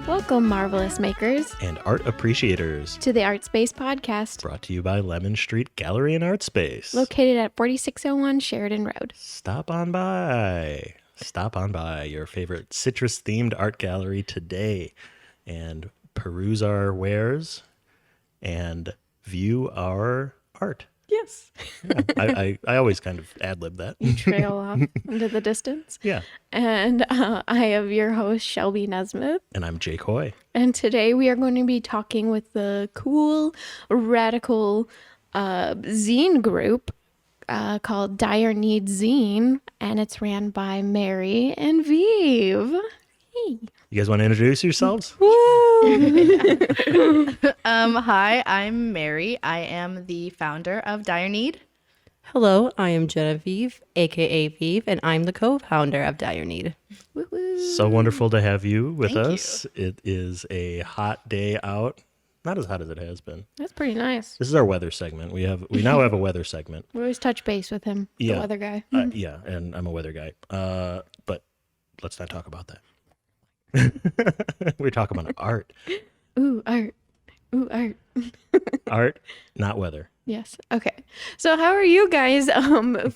Welcome, marvelous makers, and art appreciators, to the ArtSpace podcast, brought to you by Lemon Street Gallery and ArtSpace, located at 4601 Sheridan Road. Stop on by. Stop on by your favorite citrus-themed art gallery today and peruse our wares and view our art. Yes. Yeah, I always kind of ad-lib that. You trail off into the distance. Yeah. And I am your host, Shelby Nesmith. And I'm Jake Hoy. And today we are going to be talking with the cool, radical zine group called Dire Need Zine. And it's ran by Mary and Vives. Hey. You guys want to introduce yourselves? Hi, I'm Mary. I am the founder of Dire Need. Hello, I am Genevieve, aka Vive, and I'm the co-founder of Dire Need. Woo-woo. So wonderful to have you with Thank us. It is a hot day out. Not as hot as it has been. That's pretty nice. This is our weather segment. We now have a weather segment. We always touch base with him, the weather guy. Yeah, and I'm a weather guy. But let's not talk about that. We're talking about art. Ooh, art. Ooh, art. Art, not weather. Yes. Okay. So how are you guys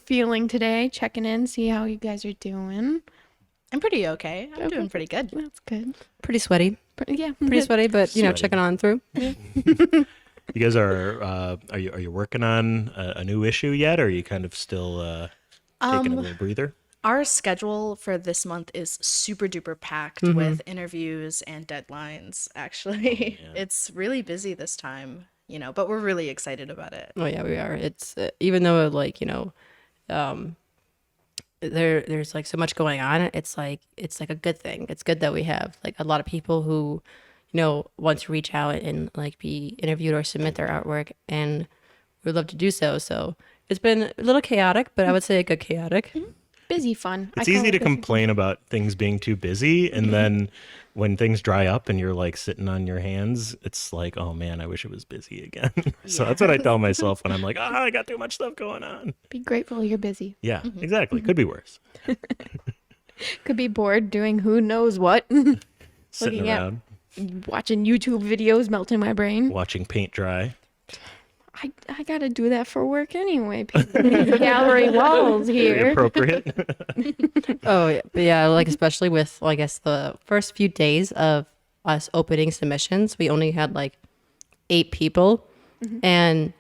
feeling today? Checking in, see how you guys are doing. I'm pretty okay. I'm doing pretty good. That's good. Pretty sweaty. Yeah. Pretty sweaty, but you know, Sweaty. checking on through. You guys are you working on a new issue yet, or are you kind of still taking a little breather? Our schedule for this month is super duper packed with interviews and deadlines, actually. Yeah. It's really busy this time, but we're really excited about it. Oh yeah, we are. It's even though like there's like so much going on. It's like a good thing. It's good that we have like a lot of people who want to reach out and like be interviewed or submit their artwork, and we'd love to do so. So it's been a little chaotic, but I would say a good chaotic. Busy fun. It's easy to complain about things being too busy, and then when things dry up and you're like sitting on your hands, it's like, oh man, I wish it was busy again. So that's what I tell myself when I'm like, I got too much stuff going on. Be grateful you're busy. Yeah, exactly. Could be worse. Could be bored doing who knows what. Sitting Looking at- around, Watching YouTube videos melting my brain. watching paint dry. I gotta do that for work anyway. Painting gallery walls Very here. appropriate. Oh yeah, but yeah, like especially with I guess the first few days of us opening submissions, we only had like 8 people, and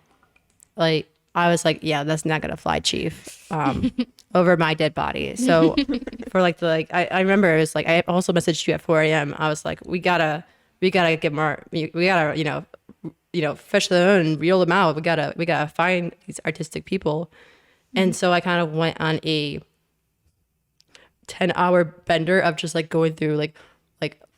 like I was like, yeah, that's not gonna fly, chief. Over my dead body. So for like I remember it was like I also messaged you at 4 a.m. I was like, we gotta get more. We gotta fish them and reel them out. We gotta find these artistic people. And so I kind of went on a 10-hour bender of just like going through like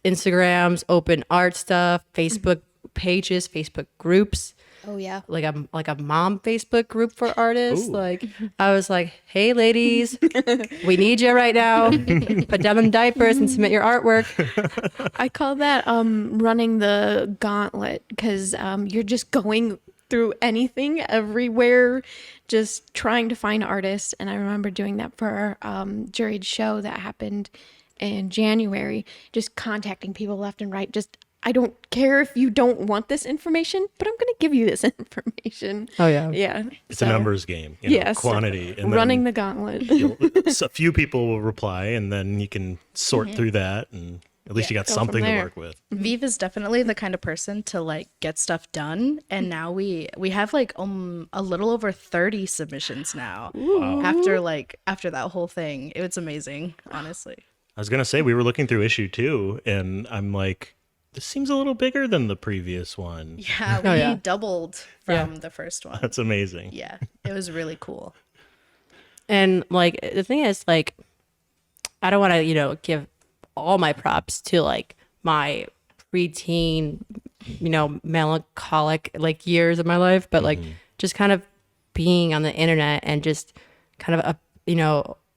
Instagrams, open art stuff, Facebook pages, Facebook groups. Oh yeah. Like a mom Facebook group for artists. Ooh. Like I was like, hey ladies, we need you right now. Put down them diapers and submit your artwork. I call that running the gauntlet, because you're just going through anything everywhere, just trying to find artists. And I remember doing that for our juried show that happened in January, just contacting people left and right. Just, I don't care if you don't want this information, but I'm going to give you this information. Oh yeah. Yeah. It's a numbers game. Yes. Quantity. And running the gauntlet. a few people will reply, and then you can sort through that, and at least you got go from something to there. work with. Vive is definitely the kind of person to like get stuff done, and now we have like a little over 30 submissions now. Wow. After that whole thing. It was amazing, honestly. I was gonna say, we were looking through issue 2, and I'm like, this seems a little bigger than the previous one. Yeah, we doubled from the first one. That's amazing. Yeah, it was really cool. And like the thing is, like, I don't want to give all my props to like my preteen melancholic like years of my life, but like just kind of being on the internet and just kind of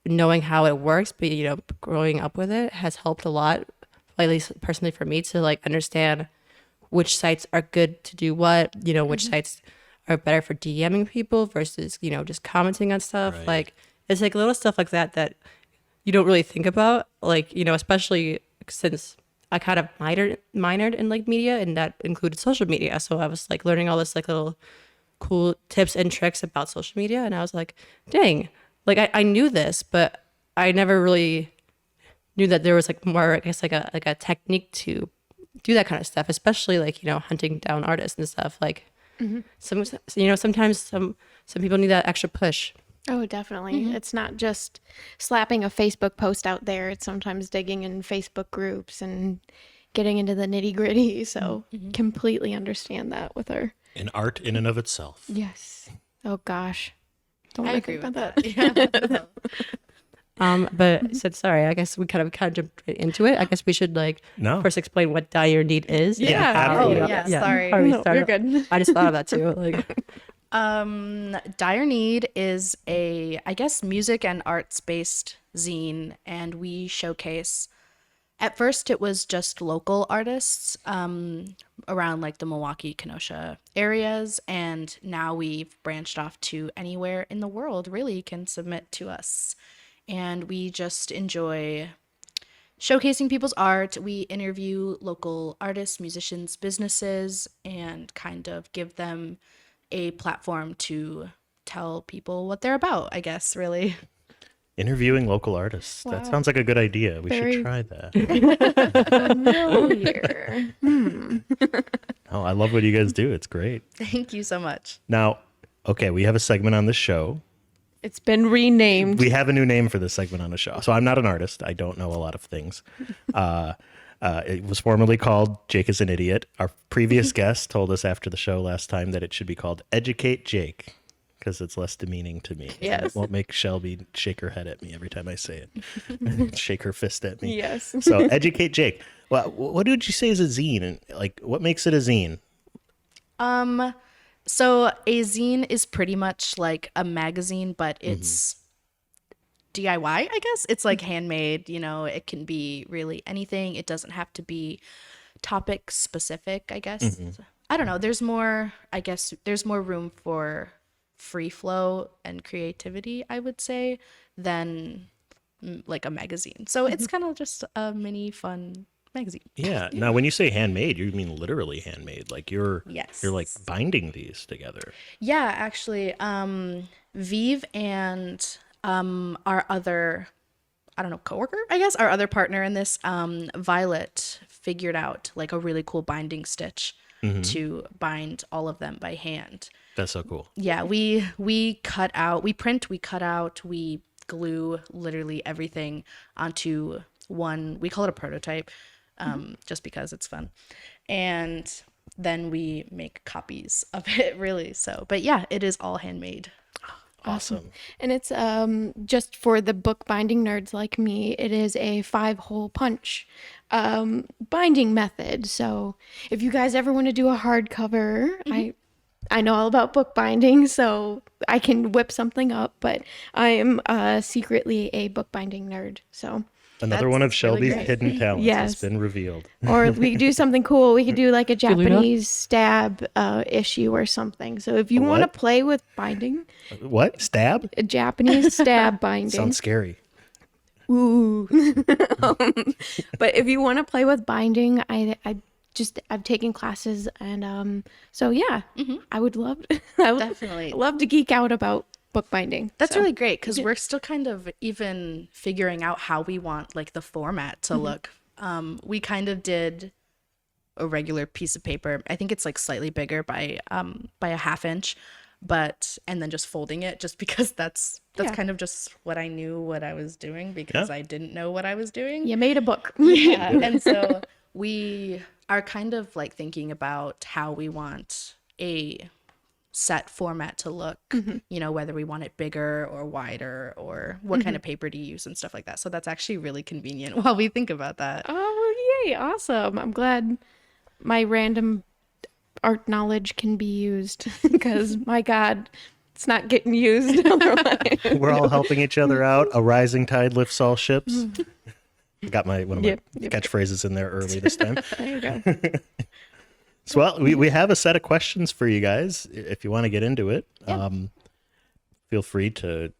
knowing how it works, but growing up with it has helped a lot, at least personally for me, to like understand which sites are good to do what, which sites are better for DMing people versus just commenting on stuff. Right. Like it's like little stuff like that you don't really think about, like especially since I kind of minored in like media, and that included social media. So I was like learning all this like little cool tips and tricks about social media, and I was like, dang, like I knew this, but I never really knew that there was like more, I guess, like a technique to do that kind of stuff, especially like, you know, hunting down artists and stuff. Like sometimes some people need that extra push. Oh, definitely. It's not just slapping a Facebook post out there. It's sometimes digging in Facebook groups and getting into the nitty gritty. So completely understand that with our. An art in and of itself. Yes. Oh gosh. Don't I make agree me with about that. Yeah. But I said, sorry, I guess we kind of jumped right into it. I guess we should like No. first explain what Dire Need is. Yeah. How, Oh, you know, yeah, sorry. how we No, started. you're good. I just thought of that too. Like, Dire Need is a, I guess, music and arts based zine, and we showcase. At first, it was just local artists around like the Milwaukee, Kenosha areas, and now we've branched off to anywhere in the world really can submit to us. And we just enjoy showcasing people's art. We interview local artists, musicians, businesses, and kind of give them a platform to tell people what they're about, I guess, really. Interviewing local artists. That Wow. sounds like a good idea. We Very- should try that. Familiar. Oh, I love what you guys do. It's great. Thank you so much. Now, okay, we have a segment on the show. It's been renamed. We have a new name for this segment on the show. So I'm not an artist. I don't know a lot of things. It was formerly called Jake is an Idiot. Our previous guest told us after the show last time that it should be called Educate Jake because it's less demeaning to me. Yes. It won't make Shelby shake her head at me every time I say it. Shake her fist at me. Yes. So Educate Jake. Well, what did you say is a zine? And like, what makes it a zine? So a zine is pretty much like a magazine, but it's DIY, I guess. It's like handmade, you know, it can be really anything. It doesn't have to be topic specific, I guess. I don't know. There's more, I guess, there's more room for free flow and creativity, I would say, than like a magazine. So it's kind of just a mini fun magazine. Yeah. Now, when you say handmade, you mean literally handmade. Like you're Yes. like binding these together. Yeah, actually, Vive and our other, I don't know, coworker, I guess, our other partner in this, Violet, figured out like a really cool binding stitch to bind all of them by hand. That's so cool. Yeah, we cut out, we print, we cut out, we glue literally everything onto one, we call it a prototype, just because it's fun. And then we make copies of it, really. So, but yeah, it is all handmade. Awesome. And it's just for the bookbinding nerds like me, it is a 5-hole punch binding method. So if you guys ever want to do a hardcover, I know all about bookbinding, so I can whip something up, but I am secretly a bookbinding nerd. So Another one of That's really Shelby's great. hidden talents Yes. has been revealed. or we could do something cool. We could do like a Japanese stab issue or something. So if you want to what? play with binding, What? Stab? a Japanese stab binding. Sounds scary. Ooh. But if you want to play with binding, I've taken classes and so yeah, I would love Definitely. love to geek out about bookbinding. That's So, really great because we're still kind of even figuring out how we want like the format to look. We kind of did a regular piece of paper. I think it's like slightly bigger by a half inch, and then just folding it just because that's Yeah. kind of just what I knew what I was doing because Yeah. I didn't know what I was doing. you made a book. Yeah. And so we are kind of like thinking about how we want a set format to look, you know, whether we want it bigger or wider or what kind of paper to use and stuff like that. So that's actually really convenient while we think about that. Oh, yay, awesome. I'm glad my random art knowledge can be used because my God, it's not getting used. We're all helping each other out. A rising tide lifts all ships. Got one of my Yep. catchphrases in there early this time. There you go. So, well, we have a set of questions for you guys. If you want to get into it, feel free to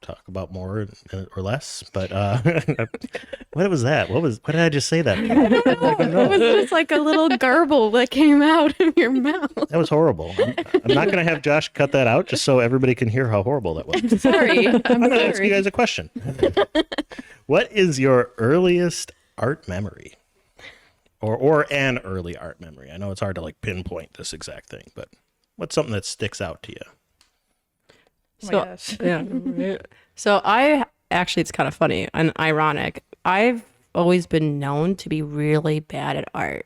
talk about more or less. But what was that? What did I just say that? It was just like a little garble that came out of your mouth. That was horrible. I'm not going to have Josh cut that out just so everybody can hear how horrible that was. Sorry. I'm I'm going to ask sorry. you guys a question. What is your earliest art memory? Or an early art memory? I know it's hard to like pinpoint this exact thing, but what's something that sticks out to you? Oh my So gosh. yeah. So I actually, it's kind of funny and ironic. I've always been known to be really bad at art,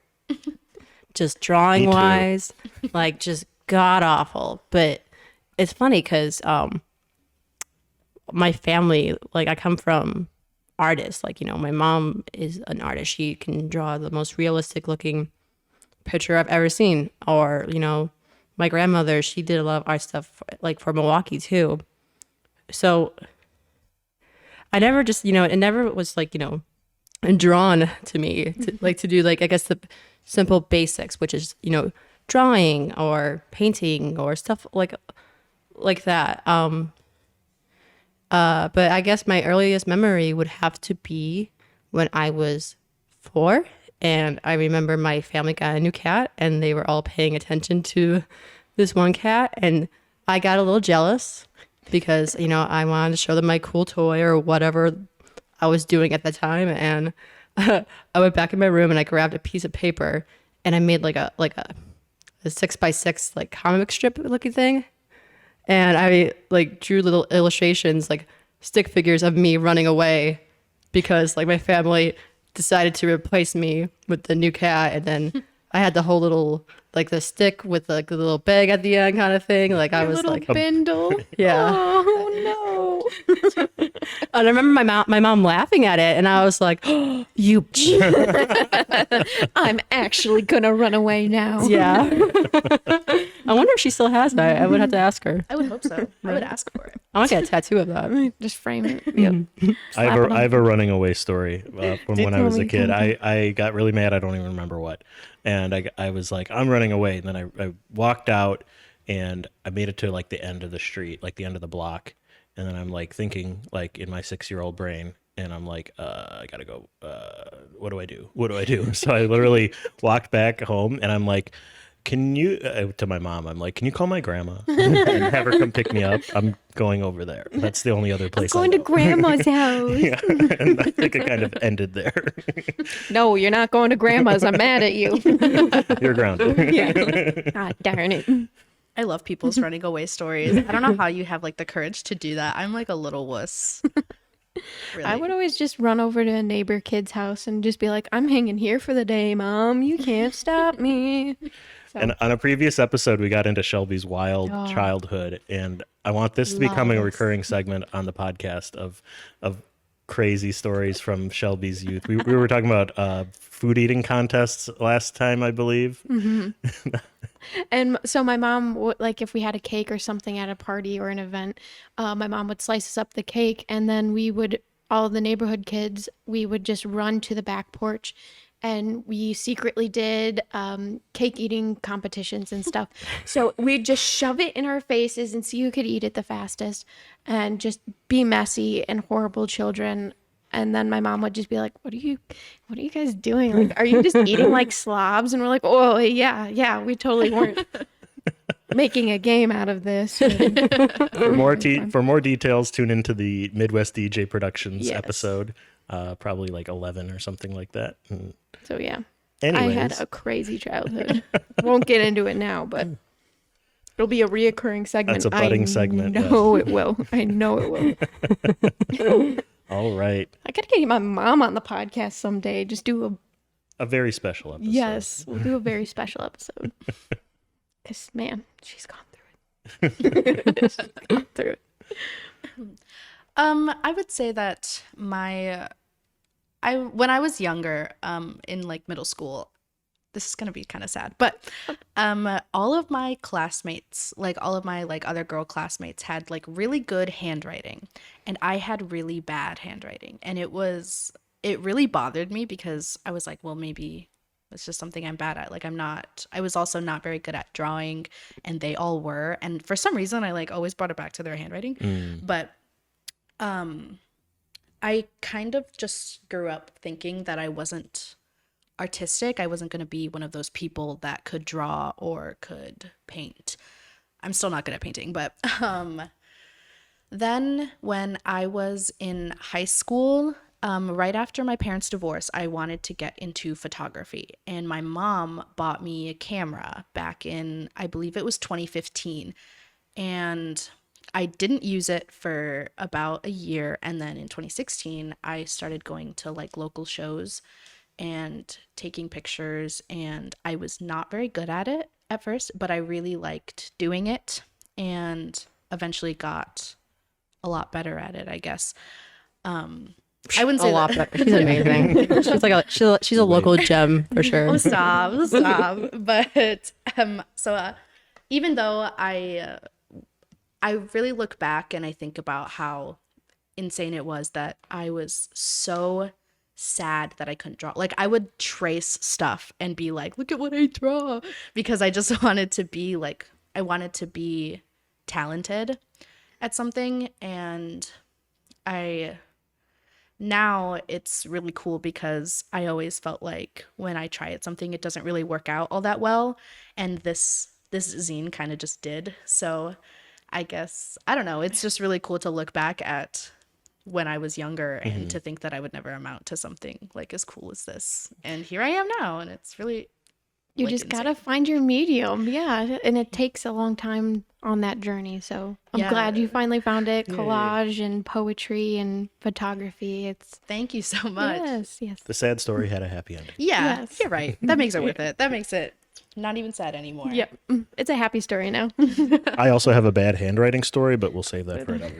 just drawing wise, like just god awful. But it's funny because my family, like I come from artists. Like my mom is an artist. She can draw the most realistic looking picture I've ever seen. Or my grandmother, she did a lot of art stuff like for Milwaukee too. So I never just, it never was like, drawn to me to do like, I guess the simple basics, which is, drawing or painting or stuff like that. But I guess my earliest memory would have to be when I was 4. And I remember my family got a new cat and they were all paying attention to this one cat. And I got a little jealous because, I wanted to show them my cool toy or whatever I was doing at the time. And I went back in my room and I grabbed a piece of paper and I made like a 6x6 like comic strip looking thing. And I like drew little illustrations, like stick figures of me running away because like my family decided to replace me with the new cat. And then I had the whole little, like the stick with like the little bag at the end kind of thing. Like I was little like, bindle. yeah. Oh no. And I remember my mom laughing at it. And I was like, oh, you. I'm actually gonna run away now. Yeah. I wonder if she still has it. I would have to ask her. I would hope so. I would ask for it. I want to get a tattoo of that. Just frame it. Yep. I have a running away story from when I was a Totally. kid. I got really mad. I don't even remember what. And I was like, I'm running away. And then I walked out and I made it to like the end of the street, like the end of the block. And then I'm like thinking like in my 6-year-old brain, and I'm like, I gotta go. What do I do? What do I do? So I literally walked back home and I'm like, can you, to my mom, I'm like, can you call my grandma and have her come pick me up? I'm going over there. That's the only other place Going I to know. grandma's house. Yeah. And I think it kind of ended there. No, you're not going to grandma's. I'm mad at you. You're grounded. God darn it. I love people's running away stories. I don't know how you have like the courage to do that. I'm like a little wuss. Really. I would always just run over to a neighbor kid's house and just be like, I'm hanging here for the day, Mom. You can't stop me. So, And on a previous episode, we got into Shelby's wild childhood, and I want this to become a Love. recurring segment on the podcast of crazy stories from Shelby's youth. We were talking about food eating contests last time, I believe. and so my mom would, like, if we had a cake or something at a party or an event, my mom would slice us up the cake, and then we would, all the neighborhood kids, we would just run to the back porch. And we secretly did cake eating competitions and stuff. So we'd just shove it in our faces and see who could eat it the fastest and just be messy and horrible children. And then my mom would just be like, what are you guys doing? Like, are you just eating like slobs? And we're like, oh, yeah, we totally weren't making a game out of this. For more details, tune into the Midwest DJ Productions Yes. episode, probably like 11 or something like that. And So yeah, anyways, I had a crazy childhood. Won't get into it now, but it'll be a reoccurring segment. That's a budding segment, I know it will. I know it will. all right, I gotta get my mom on the podcast someday. Just do a very special a episode. yes. We'll do a very special episode. Cause man, she's gone through it. She's gone through it. I would say that when I was younger, in like middle school, this is gonna be kind of sad, but all of my classmates, like all of my like other girl classmates, had like really good handwriting, and I had really bad handwriting, and it really bothered me because I was like, well, maybe it's just something I'm bad at. Like I was also not very good at drawing, and they all were, and for some reason I like always brought it back to their handwriting, but I kind of just grew up thinking that I wasn't artistic. I wasn't going to be one of those people that could draw or could paint. I'm still not good at painting, but then when I was in high school, right after my parents' divorce, I wanted to get into photography. And my mom bought me a camera back in, I believe it was 2015. And I didn't use it for about a year. And then in 2016, I started going to like local shows and taking pictures. And I was not very good at it at first, but I really liked doing it and eventually got a lot better at it, I guess. I wouldn't say A lot that. better. She's amazing. She's a local gem for sure. Oh, stop. But even though I really look back and I think about how insane it was that I was so sad that I couldn't draw. Like I would trace stuff and be like, look at what I draw, because I just wanted to be like, I wanted to be talented at something. And now it's really cool because I always felt like when I try at something, it doesn't really work out all that well. And this zine kind of just did. So I guess, I don't know, it's just really cool to look back at when I was younger and to think that I would never amount to something like as cool as this. And here I am now, and it's really You like, just insane. gotta find your medium. Yeah. And it takes a long time on that journey. So I'm Yeah. glad you finally found it. Collage and poetry and photography. It's Thank you so much. yes. The sad story had a happy ending. Yeah, Yes. you're right. That makes it worth it. That makes it not even sad anymore. Yep. It's a happy story now. I also have a bad handwriting story, but we'll save that for another.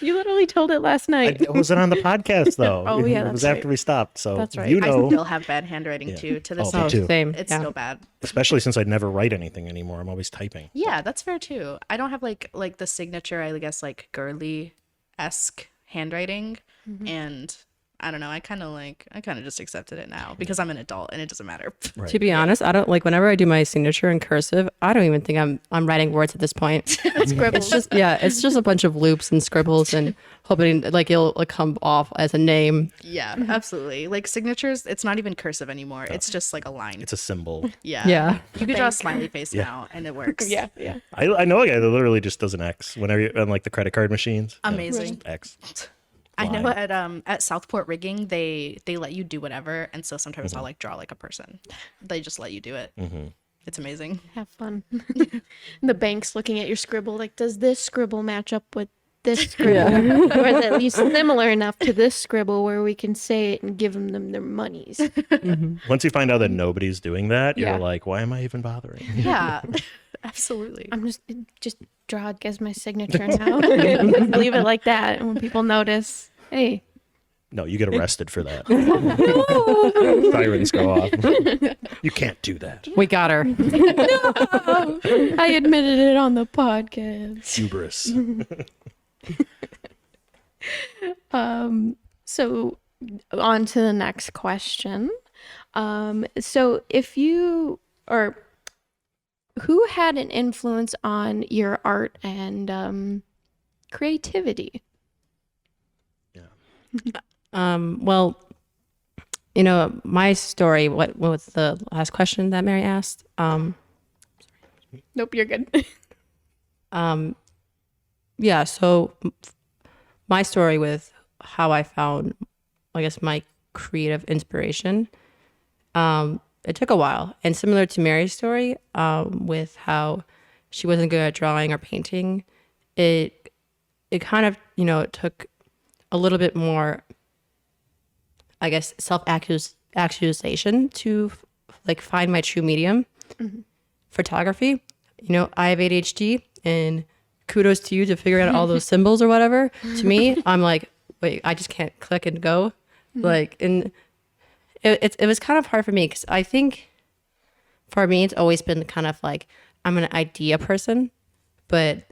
You literally told it last night. It wasn't on the podcast though. Oh, yeah, it that's was after right. we stopped. So That's right. you I know, still have bad handwriting too to this Oh, me day. too. Same. It's yeah. still bad. especially since I never write anything anymore. I'm always typing. Yeah, that's fair too. I don't have like the signature, I guess, like girly-esque handwriting. And I don't know, I kind of just accepted it now because I'm an adult and it doesn't matter. Right. To be honest, I don't like whenever I do my signature in cursive, I don't even think I'm writing words at this point. It's just it's just a bunch of loops and scribbles and hoping like it'll like come off as a name. Yeah, absolutely. Like signatures, it's not even cursive anymore. It's just like a line. It's a symbol. Yeah. Yeah. You could draw a smiley face now and it works. Yeah. I know a guy that literally just does an X whenever you on like the credit card machines. Yeah, Amazing. X. I know Line. at Southport Rigging they let you do whatever, and so sometimes I'll like draw like a person. They just let you do it. It's amazing. Have fun. The bank's looking at your scribble like, does this scribble match up with this scribble? Or is it at least similar enough to this scribble where we can say it and give them their monies? Once you find out that nobody's doing that, Yeah. you're like, why am I even bothering? Yeah, absolutely. I'm just draw it as my signature now. Just leave it like that. And when people notice, hey, No, you get arrested for that. Sirens go off. You can't do that. We got her. I admitted it on the podcast. Hubris. So on to the next question. So if you or who had an influence on your art and creativity? Well, you know, my story, what was the last question that Mary asked? Nope, you're good. Yeah, so my story with how I found, I guess, my creative inspiration, it took a while. And similar to Mary's story, with how she wasn't good at drawing or painting, it kind of, you know, took a little bit more, I guess, self-accusation to like find my true medium, photography. You know, I have ADHD, and kudos to you to figure out all those symbols or whatever. To me, I'm like, wait, I just can't click and go. Like, and it was kind of hard for me because I think for me, it's always been kind of like, I'm an idea person, but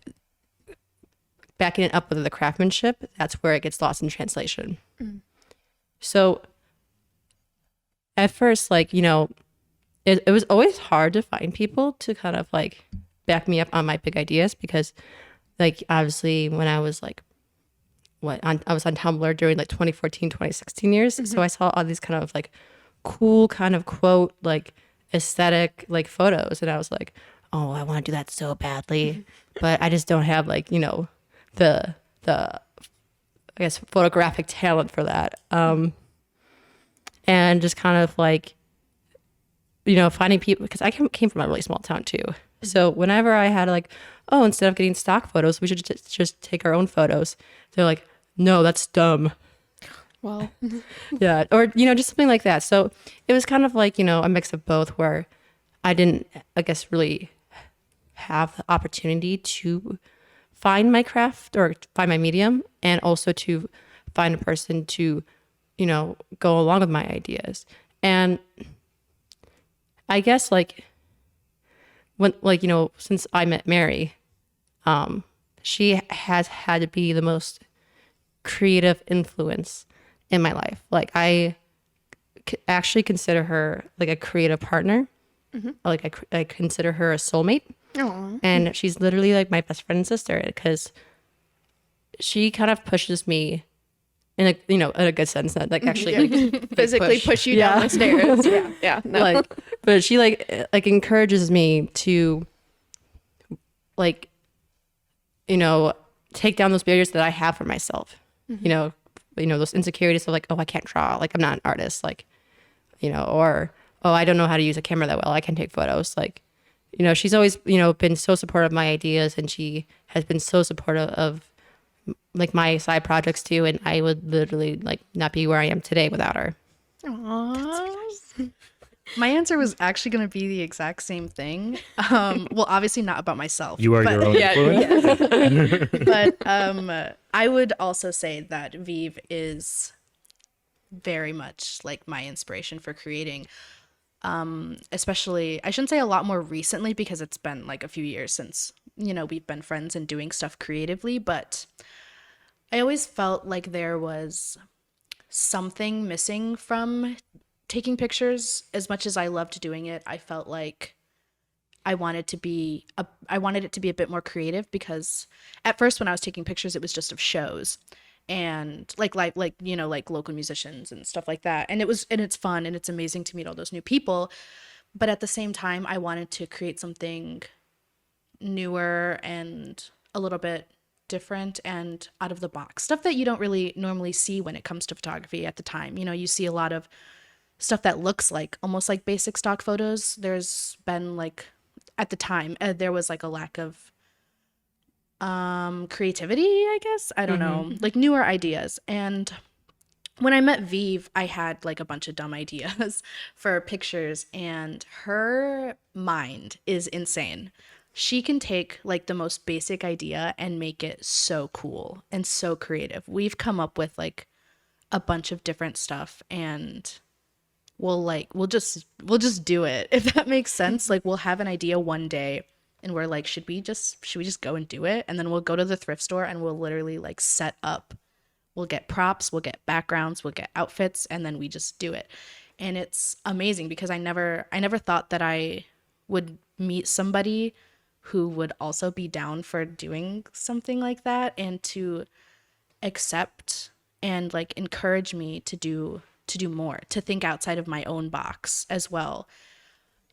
backing it up with the craftsmanship, that's where it gets lost in translation. So at first, like, you know, it was always hard to find people to kind of like back me up on my big ideas because, like, obviously when I was like I was on Tumblr during like 2014, 2016 years. So I saw all these kind of like cool kind of quote, like aesthetic, like photos. And I was like, oh, I want to do that so badly, but I just don't have like, you know, the, I guess, photographic talent for that. And just kind of like, you know, finding people, because I came from a really small town too. So whenever I had like, oh, instead of getting stock photos, we should just take our own photos. They're like, no, that's dumb. Well, Yeah. Or, you know, just something like that. So it was kind of like, you know, a mix of both where I didn't, I guess, really have the opportunity to find my craft or find my medium, and also to find a person to, you know, go along with my ideas. And I guess like when, like, you know, since I met Mary, she has had to be the most creative influence in my life. Like I actually consider her like a creative partner. Like I consider her a soulmate. aw. And she's literally like my best friend and sister, because she kind of pushes me in a, you know, in a good sense, not like actually like Physically push you down the stairs. Yeah, yeah. No. like, but she like encourages me to like, you know, take down those barriers that I have for myself. You know, those insecurities of like, oh, I can't draw, like I'm not an artist, like, you know, or oh, I don't know how to use a camera that well, I can take photos. Like, you know, she's always, you know, been so supportive of my ideas, and she has been so supportive of like my side projects too. And I would literally like not be where I am today without her. Aw. My answer was actually going to be the exact same thing. Well, obviously not about myself. You are your own influence. But I would also say that Vive is very much like my inspiration for creating. Especially, I shouldn't say a lot more recently, because it's been like a few years since, you know, we've been friends and doing stuff creatively, but I always felt like there was something missing from taking pictures. As much as I loved doing it, I felt like I wanted it to be a bit more creative, because at first when I was taking pictures, it was just of shows and like you know, like local musicians and stuff like that, and it's fun and it's amazing to meet all those new people, but at the same time I wanted to create something newer and a little bit different and out of the box, stuff that you don't really normally see when it comes to photography at the time. You know, you see a lot of stuff that looks like almost like basic stock photos. There's been like, at the time, there was like a lack of creativity, I guess. I don't know, like newer ideas. And when I met Vive, I had like a bunch of dumb ideas for pictures, and her mind is insane. She can take like the most basic idea and make it so cool and so creative. We've come up with like a bunch of different stuff, and we'll just do it, if that makes sense. Like we'll have an idea one day and we're like, should we just go and do it? And then we'll go to the thrift store and we'll literally like set up. We'll get props, we'll get backgrounds, we'll get outfits, and then we just do it. And it's amazing, because I never thought that I would meet somebody who would also be down for doing something like that, and to accept and like encourage me to do more, to think outside of my own box as well.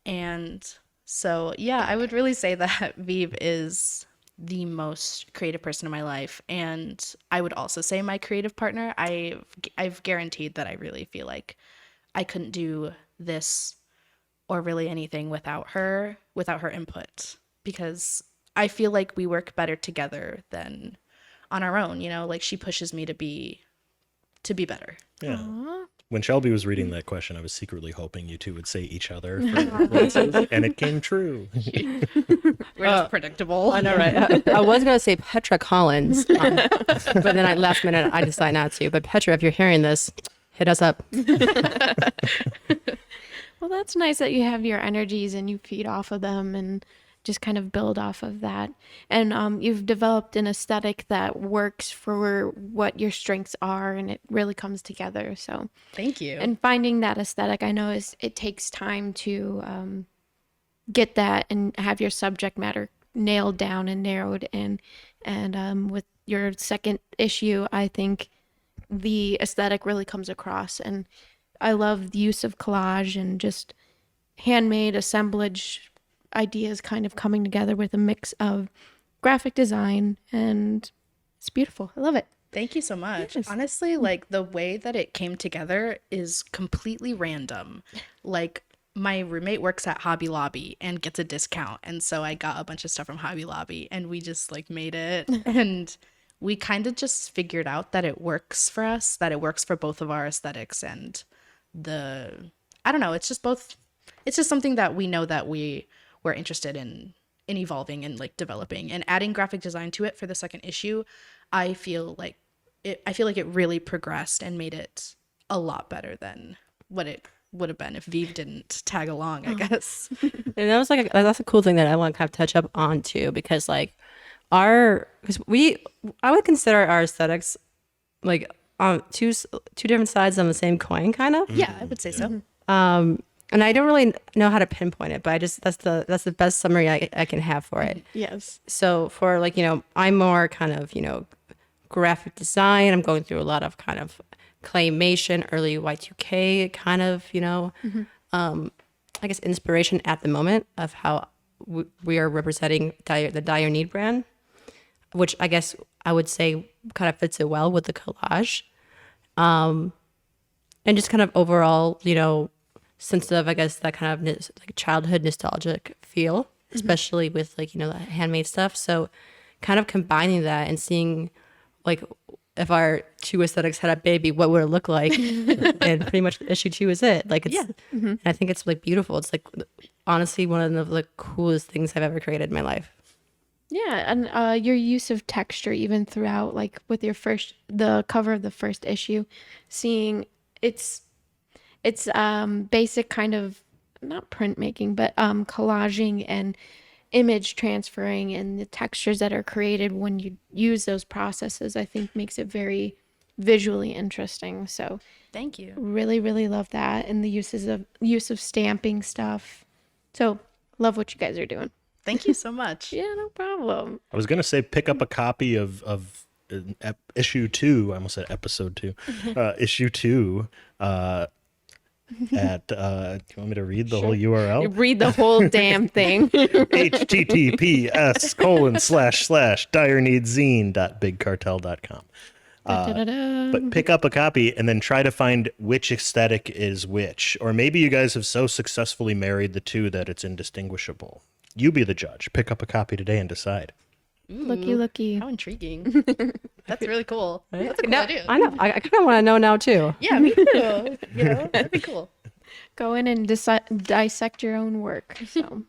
And so, yeah, I would really say that Vive is the most creative person in my life. And I would also say my creative partner. I've guaranteed that I really feel like I couldn't do this or really anything without her input, because I feel like we work better together than on our own. You know, like she pushes me to be better. Yeah. When Shelby was reading that question, I was secretly hoping you two would say each other for influences, and it came true. We're just predictable. I know, right? I was going to say Petra Collins, but then at last minute I decided not to. But Petra, if you're hearing this, hit us up. Well, that's nice that you have your energies and you feed off of them and just kind of build off of that. And you've developed an aesthetic that works for what your strengths are, and it really comes together. So Thank you. and finding that aesthetic, I know it takes time to get that and have your subject matter nailed down and narrowed in. And with your second issue, I think the aesthetic really comes across, and I love the use of collage and just handmade assemblage ideas kind of coming together with a mix of graphic design, and it's beautiful. I love it. Thank you so much. Yes. Honestly, like the way that it came together is completely random. Like my roommate works at Hobby Lobby and gets a discount, and so I got a bunch of stuff from Hobby Lobby and we just like made it and we kind of just figured out that it works for us, that it works for both of our aesthetics, and I don't know, it's just something that we know that we're interested in evolving and like developing, and adding graphic design to it for the second issue. I feel like it really progressed and made it a lot better than what it would have been if Vive didn't tag along, I guess. And that was like that's a cool thing that I want to kind of touch up on too, because like I would consider our aesthetics like on two different sides on the same coin, kind of. Yeah, I would say so. And I don't really know how to pinpoint it, but that's the best summary I can have for it. Yes. So for like, I'm more kind of, graphic design. I'm going through a lot of kind of claymation, early Y2K kind of, I guess inspiration at the moment of how we are representing the Dire Need brand, which I guess I would say kind of fits it well with the collage. And just kind of overall, sense of, I guess, that kind of like childhood nostalgic feel, especially with like, the handmade stuff. So kind of combining that and seeing like if our two aesthetics had a baby, what would it look like? And pretty much issue 2 is it. Like it's, and I think it's like beautiful. It's like honestly one of the coolest things I've ever created in my life. Yeah, and your use of texture even throughout, like with the cover of the first issue, seeing it's basic kind of, not printmaking, but collaging and image transferring, and the textures that are created when you use those processes, I think makes it very visually interesting. So Thank you. really, really love that, and the use of stamping stuff. So love what you guys are doing. Thank you so much. Yeah, no problem. I was gonna say pick up a copy of issue 2. I almost said episode 2. Issue 2. At do you want me to read the whole URL? Read the whole damn thing. https://direneedzine.bigcartel.com. But pick up a copy and then try to find which aesthetic is which. Or maybe you guys have so successfully married the two that it's indistinguishable. You be the judge. Pick up a copy today and decide. Looky. How intriguing. That's really cool. That's a cool idea. I know. I kind of want to know now too. Yeah, me too. That'd be cool. Go in and dissect your own work. So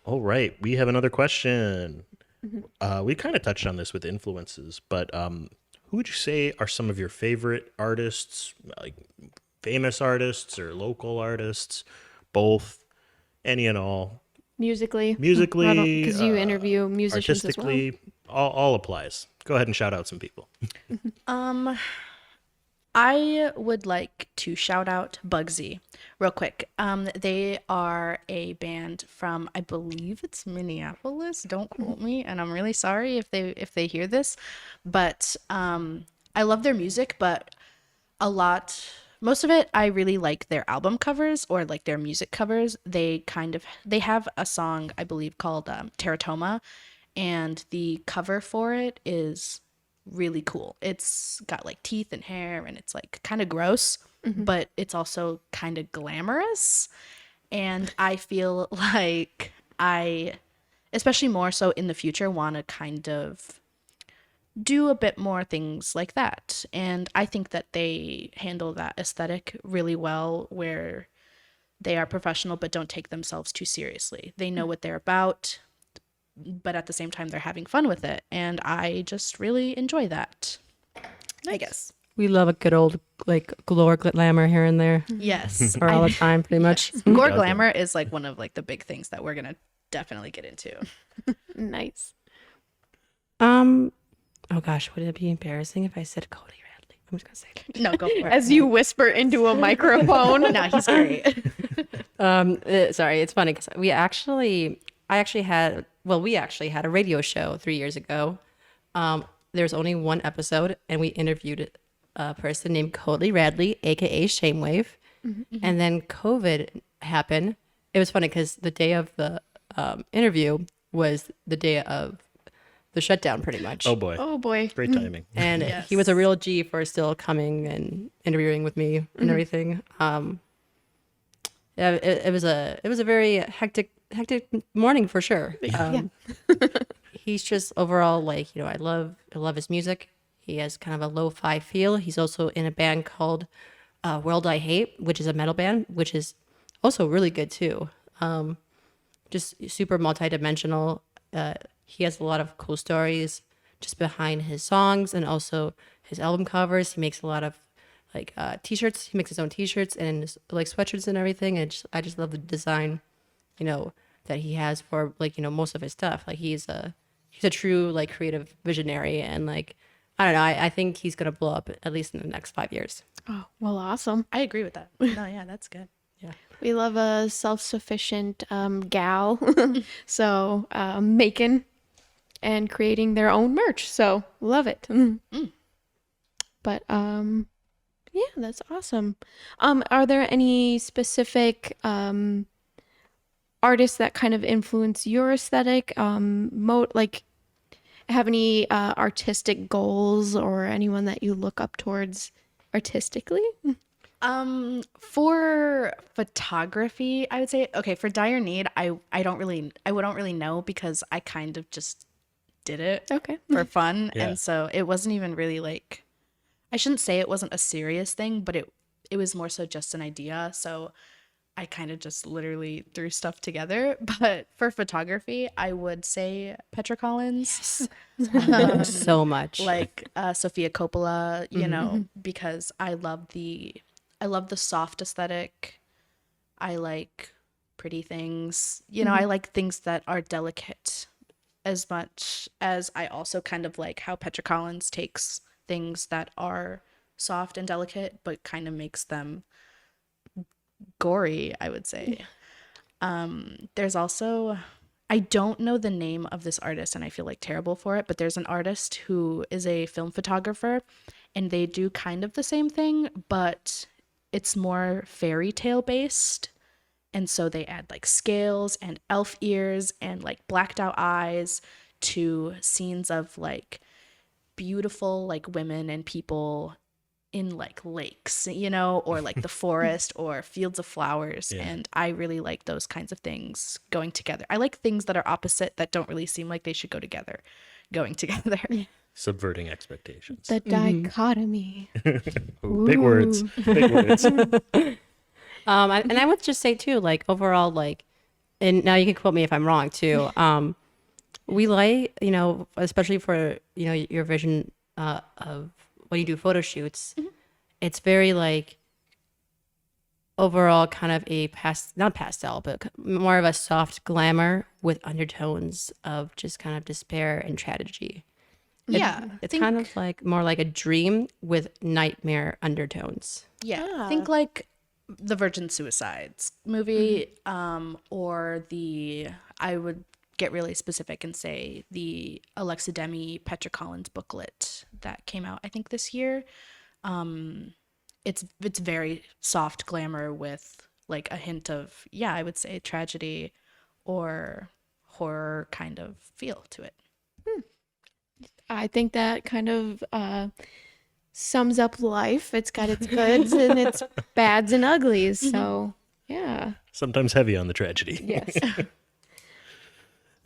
All right. We have another question. We kind of touched on this with influences, but who would you say are some of your favorite artists, like famous artists or local artists, both, any and all? musically, because you interview musicians as well. Artistically, all applies. Go ahead and shout out some people. I would like to shout out Bugsy real quick. They are a band from, I believe it's Minneapolis. Don't quote me, and I'm really sorry if they hear this, but I love their music, but most of it I really like their album covers or like their music covers. They have a song I believe called Teratoma, and the cover for it is really cool. It's got like teeth and hair, and it's like kind of gross, but it's also kind of glamorous. And I feel like I, especially more so in the future, want to kind of do a bit more things like that. And I think that they handle that aesthetic really well, where they are professional but don't take themselves too seriously. They know what they're about, but at the same time they're having fun with it, and I just really enjoy that. I guess. We love a good old like glamour here and there, Yes. or all the time, pretty much. Gore glamour is like one of like the big things that we're gonna definitely get into. Nice. Oh gosh, would it be embarrassing if I said Cody Radley? I'm just gonna say it. No, go for it. As you whisper into a microphone. No, he's great. Sorry, it's funny because we actually had a radio show 3 years ago, there's only one episode, and we interviewed a person named Cody Radley, aka Shamewave. And then COVID happened. It was funny because the day of the interview was the day of the shutdown, pretty much. Oh boy. Oh boy. Great timing. And he was a real G for still coming and interviewing with me and everything. Yeah, it was a very hectic morning for sure. He's just overall like, you know, I love his music. He has kind of a lo-fi feel. He's also in a band called World I Hate, which is a metal band, which is also really good too. Just super multi-dimensional. He has a lot of cool stories just behind his songs and also his album covers. He makes a lot of like t-shirts. He makes his own t-shirts and like sweatshirts and everything. And I just love the design, you know, that he has for like, you know, most of his stuff. Like he's a true like creative visionary, and like I don't know, I think he's gonna blow up at least in the next 5 years. Oh, well, awesome. I agree with that. No, yeah, that's good. Yeah. We love a self-sufficient gal. So making and creating their own merch. So love it. But yeah, that's awesome. Are there any specific artists that kind of influence your aesthetic? Like have any artistic goals or anyone that you look up towards artistically? For photography, I would say, okay, for Dire Need, I wouldn't really know because I kind of just did it Okay. for fun. Yeah. And so it wasn't even really like, I shouldn't say it wasn't a serious thing, but it was more so just an idea. So I kind of just literally threw stuff together. But for photography, I would say Petra Collins. So much. Like Sofia Coppola, you know, because I love the soft aesthetic. I like pretty things. You know, I like things that are delicate as much as I also kind of like how Petra Collins takes things that are soft and delicate but kind of makes them gory, I would say. There's also, I don't know the name of this artist and I feel like terrible for it, but there's an artist who is a film photographer and they do kind of the same thing, but it's more fairy tale based. And so they add like scales and elf ears and like blacked out eyes to scenes of like beautiful like women and people in like lakes, you know, or like the forest or fields of flowers. Yeah. And I really like those kinds of things going together. I like things that are opposite that don't really seem like they should go together, going together. Subverting expectations. The dichotomy. Ooh, big words. Big words. And I would just say too, like overall, like, and now you can quote me if I'm wrong too. We like, you know, especially for, you know, your vision of when you do photo shoots, it's very like overall kind of a not pastel, but more of a soft glamour with undertones of just kind of despair and tragedy. It's kind of like more like a dream with nightmare undertones. Yeah, think like the Virgin Suicides movie, or I would get really specific and say the Alexa Demi Petra Collins booklet that came out I think this year. It's very soft glamour with like a hint of, yeah, I would say tragedy or horror kind of feel to it. I think that kind of sums up life. It's got its goods and its bads and uglies. So, yeah. Sometimes heavy on the tragedy. Yes.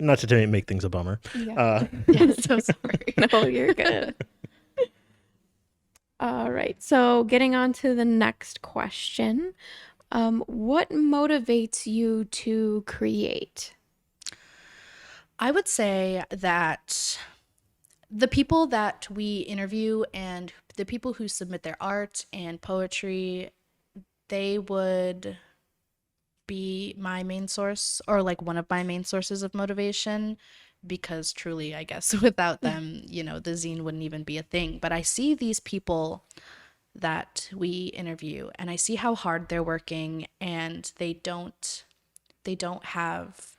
Not to make things a bummer. Yeah. So sorry. No, you're good. All right. So, getting on to the next question. What motivates you to create? I would say that the people that we interview and the people who submit their art and poetry, they would be my main source, or like one of my main sources of motivation, because truly, I guess without them, you know, the zine wouldn't even be a thing. But I see these people that we interview and I see how hard they're working, and they don't have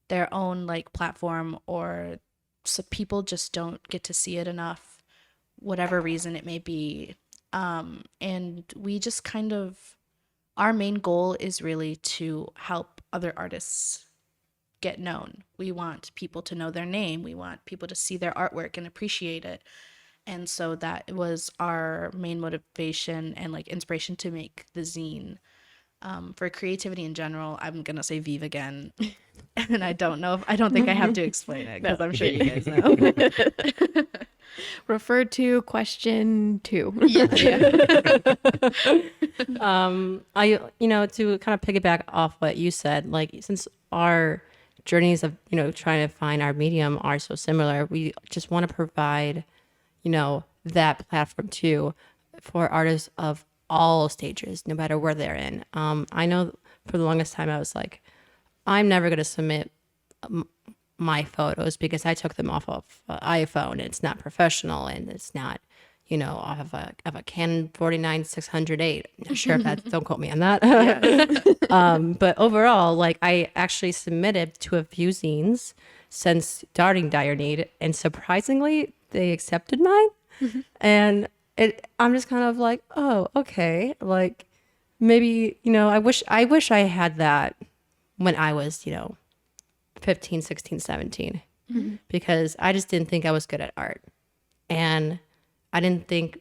their own like platform or so people just don't get to see it enough, whatever reason it may be. And we just kind of, our main goal is really to help other artists get known. We want people to know their name. We want people to see their artwork and appreciate it. And so that was our main motivation and like inspiration to make the zine. For creativity in general, I'm gonna say Vive again, and I don't think I have to explain it because I'm sure you guys know. Refer to question 2. I, to kind of piggyback off what you said, like since our journeys of, trying to find our medium are so similar, we just want to provide, that platform too for artists of all stages, no matter where they're in. I know for the longest time I was like, I'm never going to submit my photos because I took them off of an iPhone. It's not professional and it's not, off of a Canon 49-608. I'm not sure if that, don't quote me on that. But overall, like I actually submitted to a few zines since starting Dire Need, and surprisingly, they accepted mine. And I'm just kind of like, oh, okay. Like maybe, I wish I had that when I was, 15, 16, 17, because I just didn't think I was good at art. And I didn't think,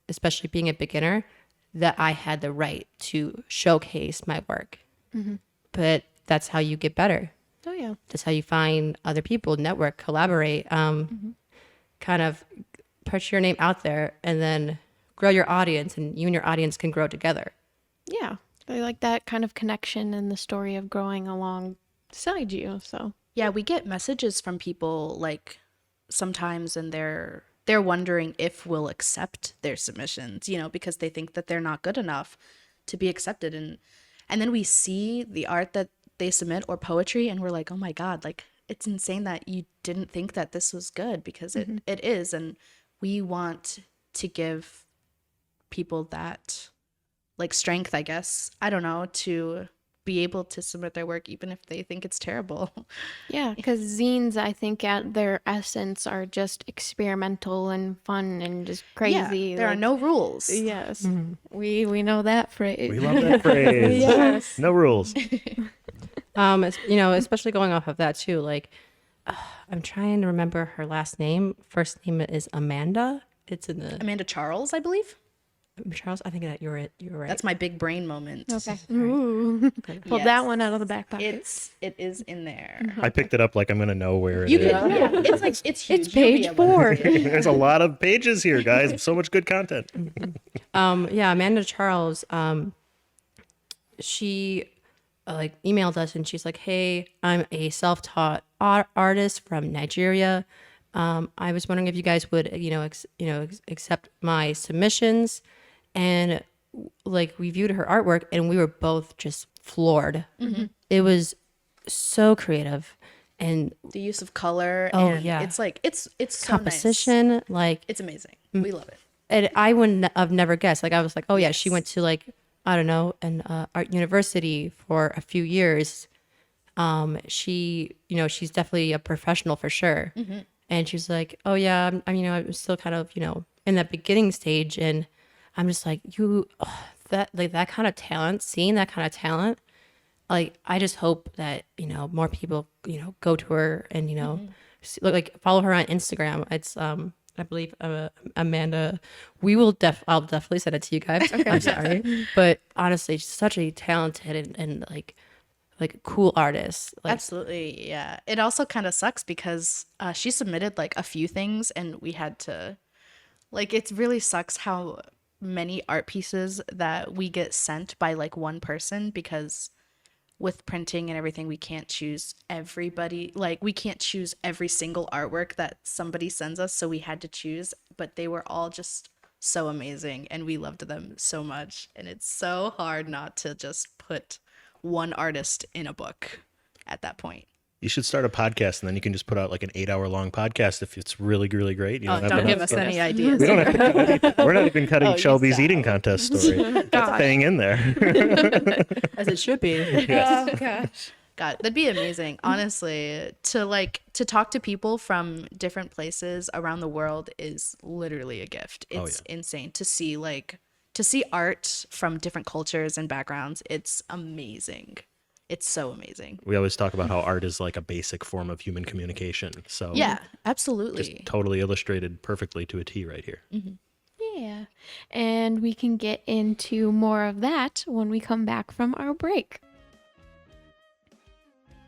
especially being a beginner, that I had the right to showcase my work. But that's how you get better. Oh, yeah. That's how you find other people, network, collaborate, kind of put your name out there and then grow your audience, and you and your audience can grow together. Yeah. I like that kind of connection and the story of growing alongside you. So Yeah, we get messages from people like sometimes, and they're wondering if we'll accept their submissions, because they think that they're not good enough to be accepted. And then we see the art that they submit or poetry, and we're like, oh my God, like it's insane that you didn't think that this was good, because it is. And we want to give people that like strength, I guess, I don't know, to be able to submit their work even if they think it's terrible. yeah, because zines, I think at their essence are just experimental and fun and just crazy. Yeah, there are no rules. Yes, we know that phrase. We love that phrase. Yes. No rules. Especially going off of that too, like I'm trying to remember her last name. First name is Amanda. It's in the Amanda Charles, I believe. Charles. I think that you're right. That's my big brain moment. Okay. Ooh. Pulled Yes. that one out of the back pocket. It is in there. I picked it up like I'm going to know where it You is. can, yeah, it's huge. It's page 4. There's a lot of pages here, guys. So much good content. Amanda Charles. She emailed us and she's like, "Hey, I'm a self-taught artist from Nigeria. I was wondering if you guys would, accept my submissions." And we viewed her artwork and we were both just floored. It was so creative, and The use of color. Oh, and yeah. It's like it's so composition, nice. It's amazing. We love it. and I wouldn't have never guessed. I was like, oh yeah, she went to I don't know, an art university for a few years. She, she's definitely a professional for sure. And she's like, oh yeah, I'm still kind of, in that beginning stage. And I'm just like, that kind of talent, seeing that kind of talent, I just hope that, more people, go to her and, follow her on Instagram. It's, I believe, Amanda, I'll definitely send it to you guys. Okay. I'm sorry. But honestly, she's such a talented and cool artist. Absolutely, yeah. It also kind of sucks because she submitted a few things, and we had to it really sucks how many art pieces that we get sent by one person, because with printing and everything, we can't choose everybody. We can't choose every single artwork that somebody sends us, so we had to choose, but they were all just so amazing and we loved them so much, and it's so hard not to just put one artist in a book at that point. You should start a podcast, and then you can just put out an 8-hour-long podcast if it's really, really great. You Don't give us any ideas. We don't have to cut anything. We're not even cutting Oh, you Shelby's stop. eating contest story. That's staying in there. As it should be. Oh gosh. God, that'd be amazing. Honestly, to talk to people from different places around the world is literally a gift. It's insane to see art from different cultures and backgrounds. It's amazing. It's so amazing. We always talk about how art is like a basic form of human communication. So Yeah, absolutely. just totally illustrated perfectly to a T right here. Yeah. And we can get into more of that when we come back from our break.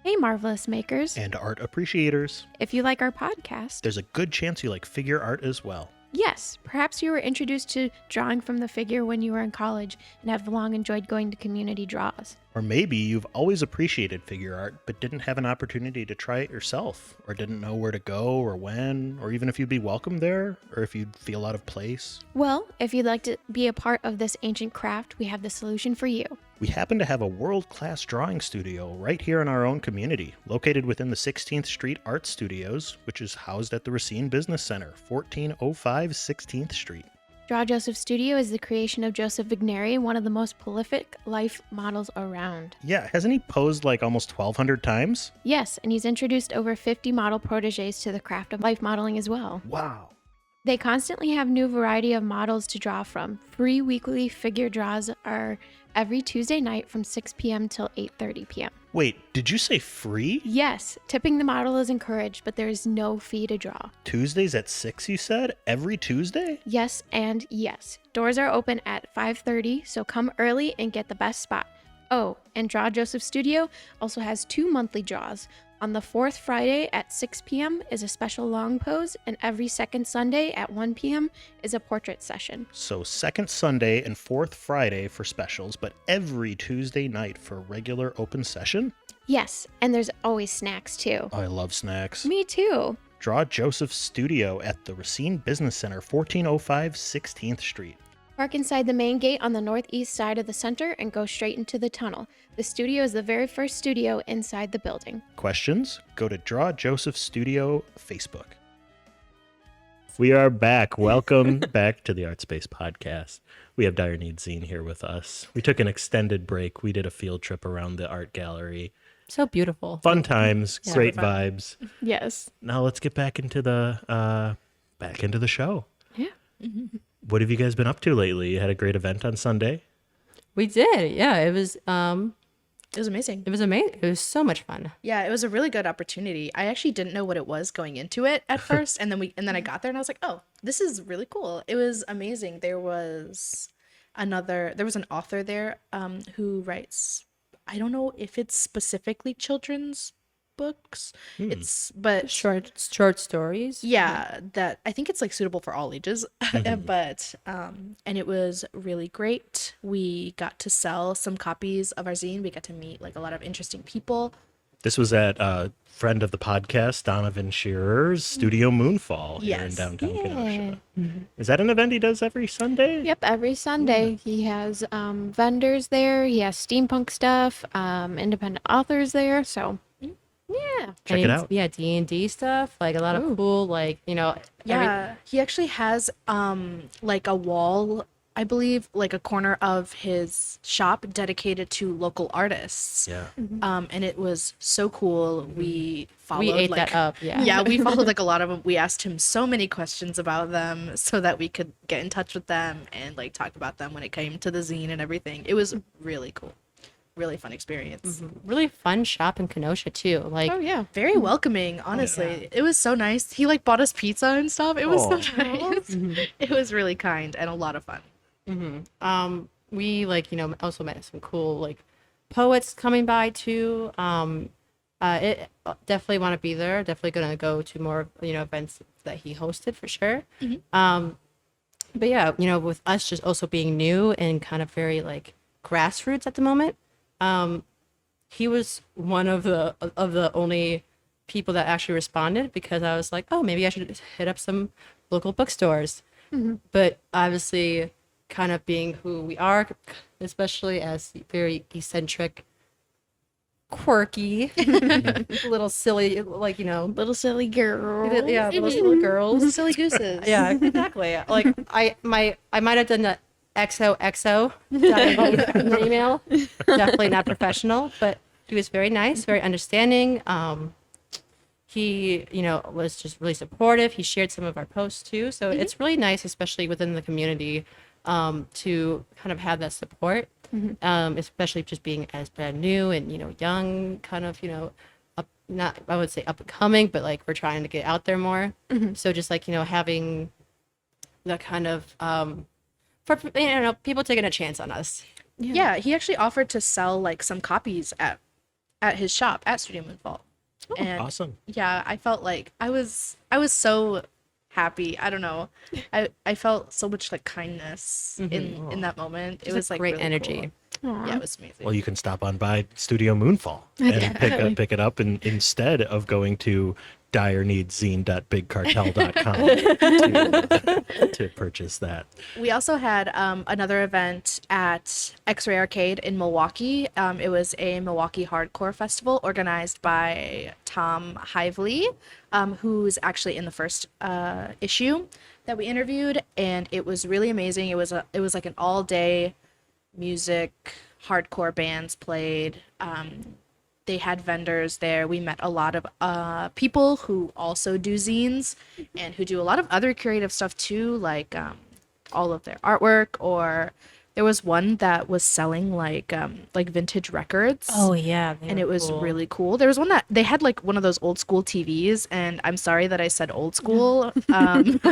Hey, Marvelous Makers. And art appreciators. If you like our podcast, There's a good chance you like figure art as well. yes, perhaps you were introduced to drawing from the figure when you were in college and have long enjoyed going to community draws. Or maybe you've always appreciated figure art but didn't have an opportunity to try it yourself, or didn't know where to go or when, or even if you'd be welcome there, or if you'd feel out of place. Well, if you'd like to be a part of this ancient craft, we have the solution for you. We happen to have a world-class drawing studio right here in our own community, located within the 16th Street Art Studios, which is housed at the Racine Business Center, 1405 16th Street. Draw Joseph Studio is the creation of Joseph Vigneri, one of the most prolific life models around. Yeah, hasn't he posed like almost 1,200 times? Yes, and he's introduced over 50 model proteges to the craft of life modeling as well. Wow. They constantly have new variety of models to draw from. Free weekly figure draws are every Tuesday night from 6 p.m. till 8:30 p.m. Wait, did you say free? Yes, tipping the model is encouraged, but there is no fee to draw. Tuesdays at 6, you said? Every Tuesday? Yes and yes. Doors are open at 5:30, so come early and get the best spot. Oh, and Draw Joseph Studio also has 2 monthly draws. On the 4th Friday at 6 p.m. is a special long pose, and every second Sunday at 1 p.m. is a portrait session. So second Sunday and fourth Friday for specials, but every Tuesday night for regular open session? Yes, and there's always snacks too. I love snacks. Me too. Draw Joseph's Studio at the Racine Business Center, 1405 16th Street. Park inside the main gate on the northeast side of the center and go straight into the tunnel. The studio is the very first studio inside the building. Questions? Go to Draw Joseph Studio Facebook. We are back. Welcome back to the ArtSpace podcast. We have Dire Need Zine here with us. We took an extended break. We did a field trip around the art gallery. So beautiful. Fun times, Yeah. great Super fun. vibes. Yes. Now let's get back into the show. Yeah. What have you guys been up to lately? You had a great event on Sunday. We did. Yeah, it was It was amazing. it was amazing. It was so much fun. Yeah, it was a really good opportunity. I actually didn't know what it was going into it at first, and then I got there and I was like, "Oh, this is really cool." It was amazing. There was an author there who writes, I don't know if it's specifically children's books. But Short stories. yeah, that I think it's like suitable for all ages. But and it was really great. We got to sell some copies of our zine. We got to meet like a lot of interesting people. This was at a friend of the podcast, Donovan Shearer's Studio Moonfall here in Yes. downtown Kenosha. Is that an event he does every Sunday? Yep, every Sunday he has vendors there. He has steampunk stuff, independent authors there. So, yeah. Check And it it's- out. Yeah, D&D stuff. Like a lot of cool, like, Yeah, he actually has like a wall, I believe, like a corner of his shop dedicated to local artists. Yeah. And it was so cool. We followed we ate like that up. Yeah. yeah, we followed like a lot of them. We asked him so many questions about them so that we could get in touch with them and like talk about them when it came to the zine and everything. It was really cool. Really fun experience. Really fun shop in Kenosha too. Like, Oh, yeah. Very welcoming, honestly. It was so nice. He like bought us pizza and stuff. It was so nice. It was really kind and a lot of fun. we like, also met some cool like poets coming by too. It definitely want to be there. Definitely gonna go to more, events that he hosted for sure. But yeah, with us just also being new and kind of very like grassroots at the moment, he was one of the only people that actually responded, because I was like, oh, maybe I should hit up some local bookstores. But obviously, kind of being who we are, especially as very eccentric, quirky, little silly, like, Little silly girl. yeah, little silly girls. Silly gooses. Yeah, exactly. Like I might have done the XOXO in the email. Definitely not professional, but He was very nice, very understanding. He, was just really supportive. He shared some of our posts too. So it's really nice, especially within the community, to kind of have that support, especially just being as brand new and, young, kind of, up, not, I would say up and coming, but like we're trying to get out there more. So just like, having that kind of, for, people taking a chance on us. Yeah, he actually offered to sell like some copies at his shop at Studio Moonfall. And Awesome. yeah, I felt like I was so happy. I don't know. I felt so much like kindness in that moment. It was like great really energy. cool. Yeah, it was amazing. Well, you can stop on by Studio Moonfall and pick it up, and instead of going to direneedzine.bigcartel.com to purchase that. We also had another event at X-Ray Arcade in Milwaukee. It was a Milwaukee hardcore festival organized by Tom Hively, who's actually in the first issue that we interviewed, and it was really amazing. It was like an all-day music, hardcore bands played. They had vendors there. We met a lot of people who also do zines and who do a lot of other creative stuff too, like all of their artwork. Or there was one that was selling like vintage records. Oh yeah, and it was really cool. There was one that they had like one of those old school TVs, and I'm sorry that I said old school. For I don't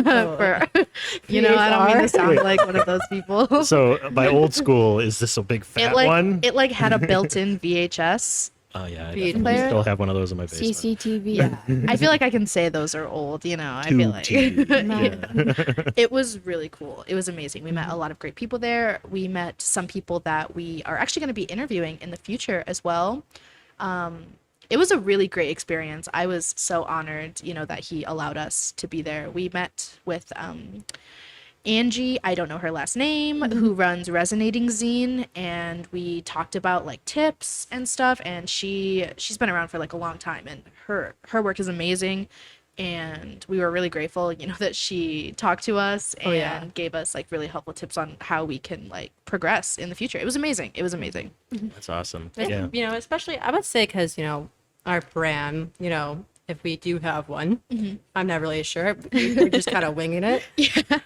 mean to sound like one of those people. So by old school, is this a big fat one? It like had a built-in VHS. Oh yeah, I VHS definitely player. still have one of those in my basement. CCTV. Yeah, I feel like I can say those are old. I feel like it was really cool. It was amazing. We met a lot of great people there. We met some people that we are actually going to be interviewing in the future as well. It was a really great experience. I was so honored, that he allowed us to be there. We met with Angie, I don't know her last name, who runs Resonating Zine, and we talked about like tips and stuff, and she's been around for like a long time, and her work is amazing, and we were really grateful, that she talked to us and gave us like really helpful tips on how we can like progress in the future. It was amazing. That's awesome. But, Yeah. especially I would say because our brand, if we do have one, I'm not really sure. We're just kind of winging it.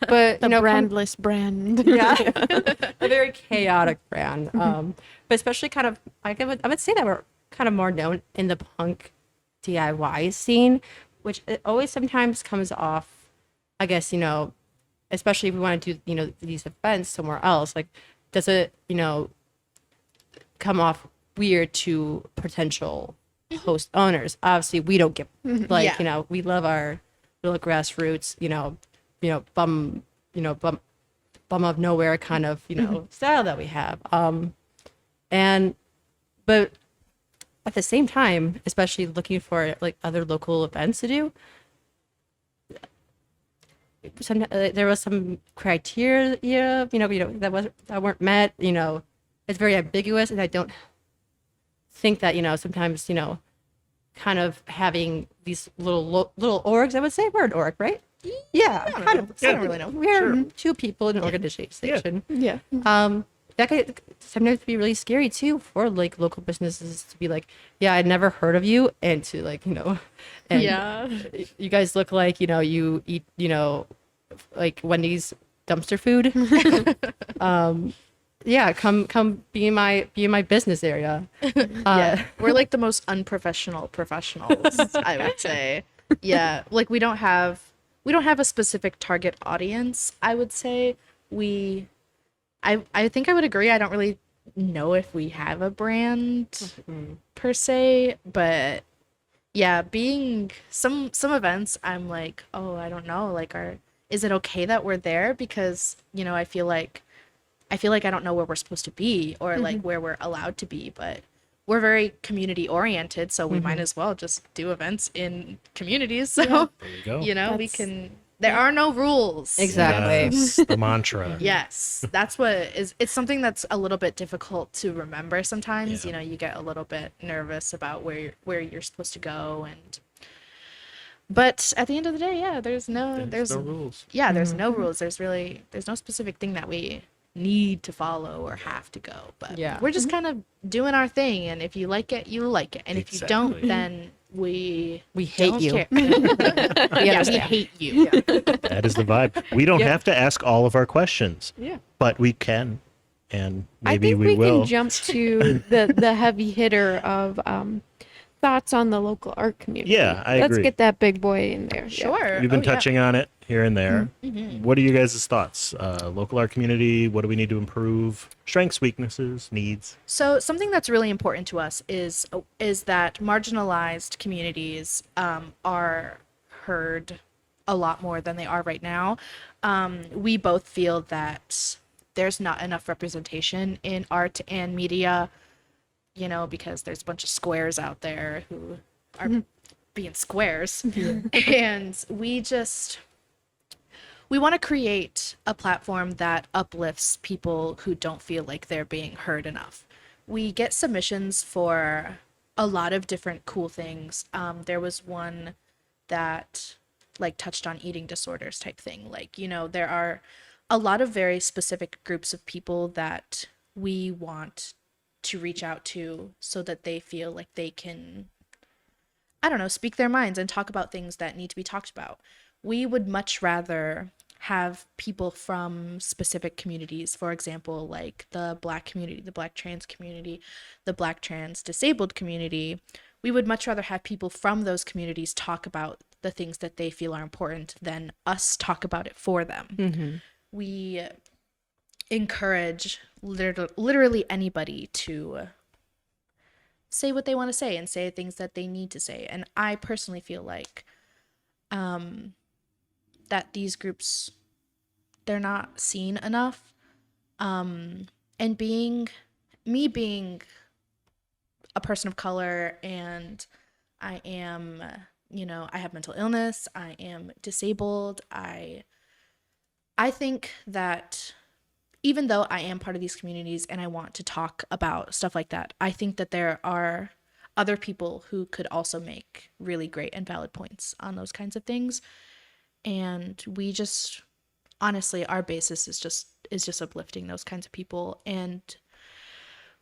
But The brandless brand. yeah, a very chaotic brand. But especially kind of, I would say that we're kind of more known in the punk DIY scene, which it always sometimes comes off, I guess, especially if we want to do, these events somewhere else, like, does it, come off weird to potential host owners? Obviously, we don't give, like, we love our little grassroots, bum of nowhere kind of, style that we have. But at the same time, especially looking for like other local events to do, there was some criteria, that weren't met. It's very ambiguous, and I don't think that sometimes kind of having these little orgs. I would say we're an org, right? Yeah, kind of. I don't really know. We're two people in an organization. Yeah. That could sometimes be really scary too for like local businesses to be like, yeah, I'd never heard of you, and to like, and you guys look like, you eat, like Wendy's dumpster food. Yeah, come be in my business area. We're like the most unprofessional professionals, I would say. Yeah, like we don't have a specific target audience, I would say. I think I would agree. I don't really know if we have a brand per se, but yeah, being some events, I'm like, oh, I don't know, like, is it okay that we're there? Because I feel like I don't know where we're supposed to be, or like where we're allowed to be, but we're very community oriented, so we might as well just do events in communities. So There you go. we can. There are no rules. Exactly. Yes, the mantra. Yes, that's what is. It's something that's a little bit difficult to remember sometimes. Yeah. You get a little bit nervous about where you're supposed to go, but at the end of the day, yeah, there's no There's no rules. Yeah, there's no rules. There's no specific thing that we need to follow or have to go. But Yeah. we're just kind of doing our thing, and if you like it, you like it, and if you don't, Exactly. then we hate don't you. care. Yeah, we hate you. That is the vibe. We don't have to ask all of our questions, Yeah. but we can, and I maybe think we we will. can jump to the heavy hitter of thoughts on the local art community. Yeah, I Let's agree. get that big boy in there. Yeah. Sure. We've been Oh, yeah. touching on it here and there. Mm-hmm. What are you guys' thoughts? Local art community, what do we need to improve? Strengths, weaknesses, needs? So something that's really important to us is that marginalized communities are heard a lot more than they are right now. We both feel that there's not enough representation in art and media, you know, because there's a bunch of squares out there who are being squares. And we want to create a platform that uplifts people who don't feel like they're being heard enough. We get submissions for a lot of different cool things. There was one that like touched on eating disorders type thing. Like, you know, there are a lot of very specific groups of people that we want to reach out to so that they feel like they can, I don't know, speak their minds and talk about things that need to be talked about. We would much rather have people from specific communities, for example, like the Black community, the Black trans community, the Black trans disabled community. We would much rather have people from those communities talk about the things that they feel are important than us talk about it for them. We encourage literally anybody to say what they want to say and say things that they need to say. And I personally feel like that these groups, they're not seen enough. And being a person of color, and I am, you know, I have mental illness, I am disabled, I think that even though I am part of these communities and I want to talk about stuff like that, I think that there are other people who could also make really great and valid points on those kinds of things. And we just, honestly, our basis is just uplifting those kinds of people. And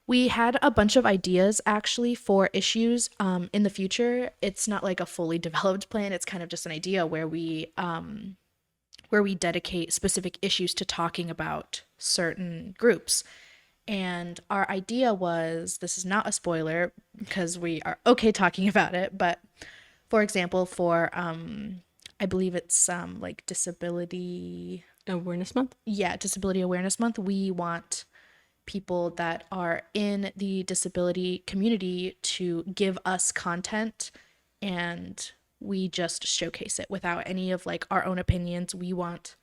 we had a bunch of ideas actually for issues in the future. It's not like a fully developed plan. It's kind of just an idea where we dedicate specific issues to talking about certain groups. And our idea was, this is not a spoiler because we are okay talking about it, but for example, for I believe it's like Disability Awareness Month. Yeah, Disability Awareness Month. We want people that are in the disability community to give us content, and we just showcase it without any of like our own opinions. We want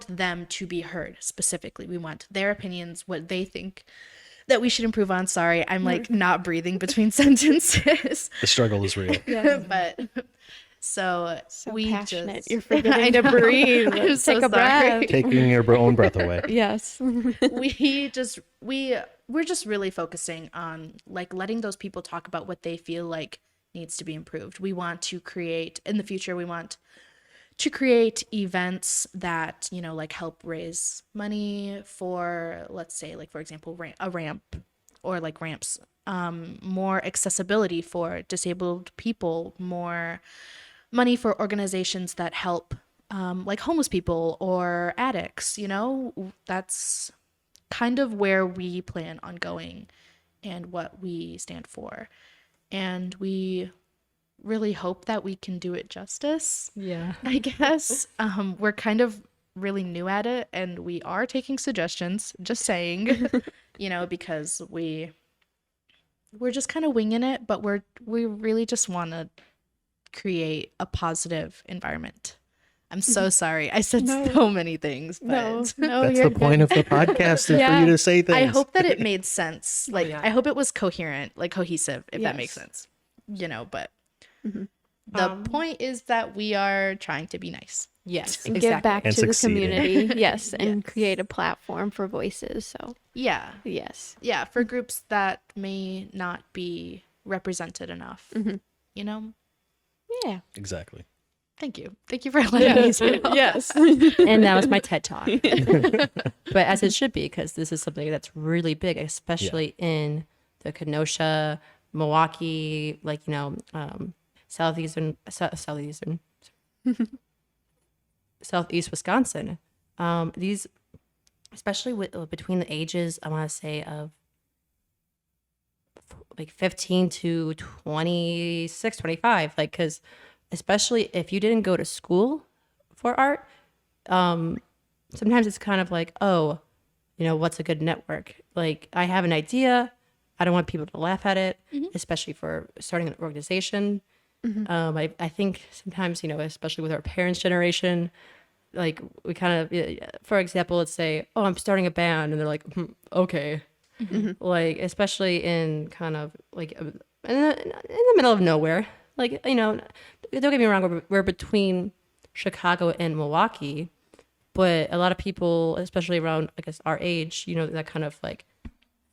them to be heard specifically. We want their opinions, what they think that we should improve on. Sorry, I'm like not breathing between sentences. The struggle is real. But so we passionate. just You're forgetting to breathe. I'm so Take a sorry. breath. Taking your own breath away. Yes. we're just really focusing on like letting those people talk about what they feel like needs to be improved. We want to create, in the future, we want to create events that, you know, like help raise money for, let's say, like, for example, a ramp, or like ramps, more accessibility for disabled people, more money for organizations that help like homeless people or addicts. You know, that's kind of where we plan on going and what we stand for. And we really hope that we can do it justice. Yeah. I guess we're kind of really new at it, and we are taking suggestions, just saying, you know, because we're just kind of winging it, but we really just want to create a positive environment. I'm so sorry. I said so many things, but No, That's you're the point of the podcast, is for Yeah. you to say things. I hope that it made sense. Like, yeah. I hope it was coherent, like cohesive, if that makes Yes. sense. You know, but the point is that we are trying to be nice. Yes. And Exactly. give back And to the succeeding. community. Yes, and Yes. create a platform for voices. So Yeah. yes. Yeah, for groups that may not be represented enough. You know? Yeah. Exactly. Thank you. Thank you for letting me say all Yes. And that was my TED Talk. But as it should be, because this is something that's really big, especially in the Kenosha, Milwaukee, like, southeast Wisconsin. These, especially between the ages, I want to say of like 15 to 26, 25, like, because especially if you didn't go to school for art, sometimes it's kind of like, oh, what's a good network? Like, I have an idea. I don't want people to laugh at it, especially for starting an organization. I think sometimes, especially with our parents' generation, like we kind of, for example, let's say, oh, I'm starting a band, and they're like, okay. Like, especially in kind of like in the middle of nowhere. Like, don't get me wrong, we're between Chicago and Milwaukee, but a lot of people, especially around, I guess, our age, that kind of like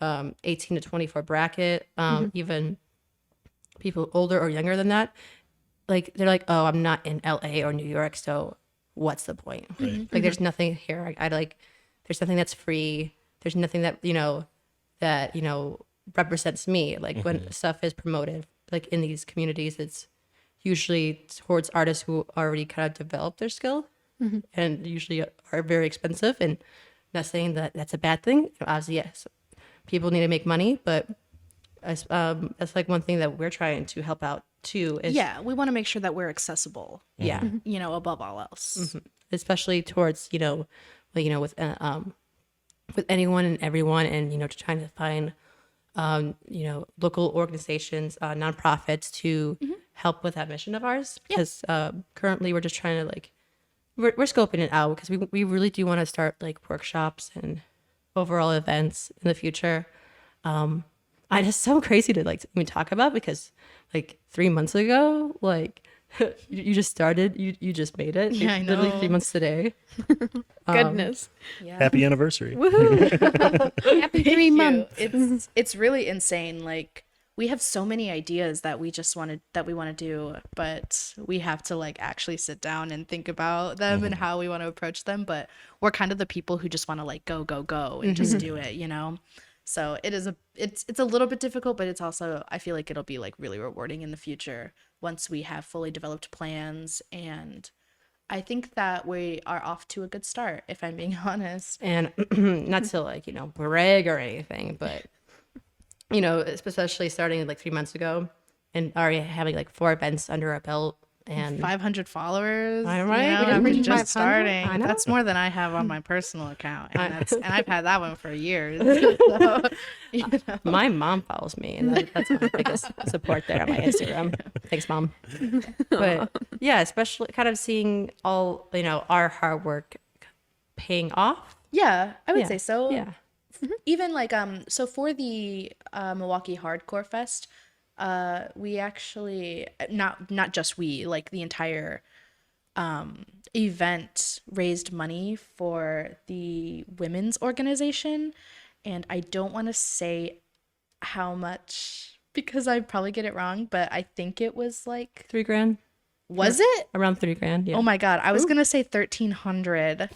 18 to 24 bracket, even people older or younger than that, like, they're like, oh, I'm not in LA or New York, so what's the point? Right. Like, there's nothing here. I like, there's nothing that's free. There's nothing that, represents me. Like, when stuff is promoted, like in these communities, it's usually towards artists who already kind of developed their skill and usually are very expensive. And not saying that that's a bad thing. Obviously, yes, people need to make money, but that's like one thing that we're trying to help out too. Is, we want to make sure that we're accessible. Yeah. Above all else. Especially towards, with anyone and everyone, and, trying to find, local organizations, nonprofits to help with that mission of ours. Because currently we're just trying to we're scoping it out, because we really do want to start like workshops and overall events in the future. I just so crazy to even talk about, because like 3 months ago, like you just started, you just made it. Yeah, I know. Literally 3 months today. Goodness. Happy anniversary. Happy 3 months. It's really insane. Like, we have so many ideas that we want to do, but we have to actually sit down and think about them and how we want to approach them. But we're kind of the people who just want to go and just do it, So it's a little bit difficult, but it's also, I feel like it'll be really rewarding in the future once we have fully developed plans. And I think that we are off to a good start, if I'm being honest. And not to brag or anything, but especially starting 3 months ago and already having 4 events under our belt and 500 followers. I know, right? I'm We're just starting. I know. That's more than I have on my personal account, and I've had that one for years. So, my mom follows me, and that's my biggest support there on my Instagram. Thanks, Mom. But yeah, especially kind of seeing all our hard work paying off. yeah, I would say so. Yeah. Even so for the Milwaukee Hardcore Fest, we actually not just we, the entire event raised money for the women's organization, and I don't want to say how much because I'd probably get it wrong, but I think it was $3,000. Was it Around $3,000? Yeah. Oh my god, I was gonna say 1,300.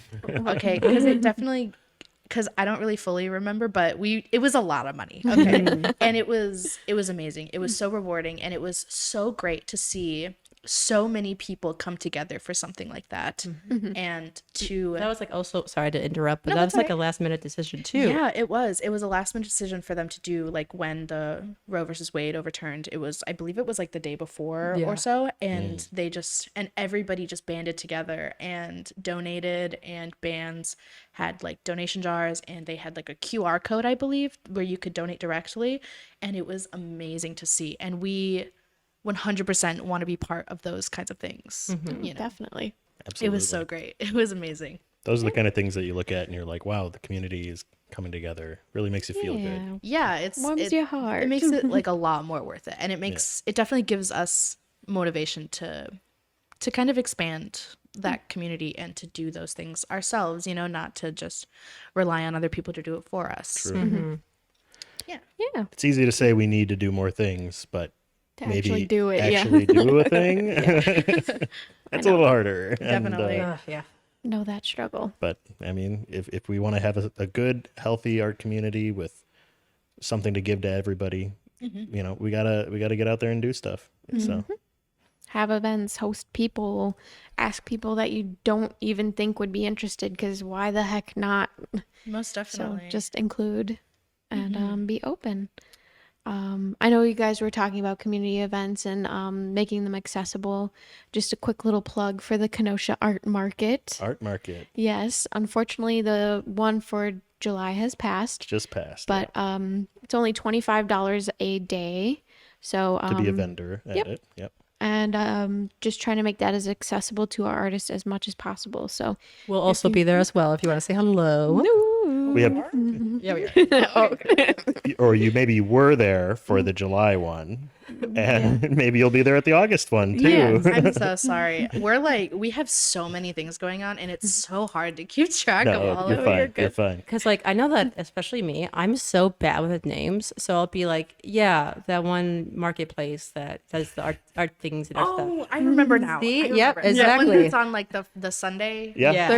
Okay, because it definitely, because I don't really fully remember, but it was a lot of money. Okay, and it was amazing. It was so rewarding, and it was so great to see so many people come together for something like that. And that was also, sorry to interrupt, but No, that was that's a last minute decision too. Yeah, it was a last minute decision for them to do, when the Roe versus Wade overturned. I believe it was the day before or so, and they just, and everybody just banded together and donated, and bands had donation jars, and they had a QR code, I believe, where you could donate directly, and it was amazing to see. And we 100% want to be part of those kinds of things. Definitely. Absolutely. It was so great. It was amazing. Those are the kind of things that you look at and you're like, wow, the community is coming together. Really makes you feel good. Yeah, Warms your heart. It makes it a lot more worth it, and it makes it definitely gives us motivation to kind of expand that community and to do those things ourselves. Not to just rely on other people to do it for us. True. Yeah. Yeah. It's easy to say we need to do more things, but To maybe actually do it. actually do a thing. That's a little harder. Definitely. Yeah. Know that struggle. But I mean, if we want to have a good, healthy art community with something to give to everybody, you know, we gotta get out there and do stuff. So Have events, host people, ask people that you don't even think would be interested, because why the heck not? Most So definitely. just include and be open. I know you guys were talking about community events and making them accessible. Just a quick little plug for the Kenosha Art Market. art market Yes, unfortunately, the one for July has passed, just passed. but it's only $25 a day. So To be a vendor at yep. it. Yep. and just trying to make that as accessible to our artists as much as possible. So We'll also be there as well if you want to say hello. We have, Yeah, we are. or you maybe were there for the July one, and maybe you'll be there at the August one too. Yes. I'm so sorry. We have so many things going on, and it's so hard to keep track of No, all you're of fine. it. You're fine. Because, like, I know that, especially me, I'm so bad with names. So I'll be like, yeah, that one marketplace that does the art things and art stuff. Oh, I remember now. See? I Yep, remember. exactly. When it's on like the Sunday. Yeah.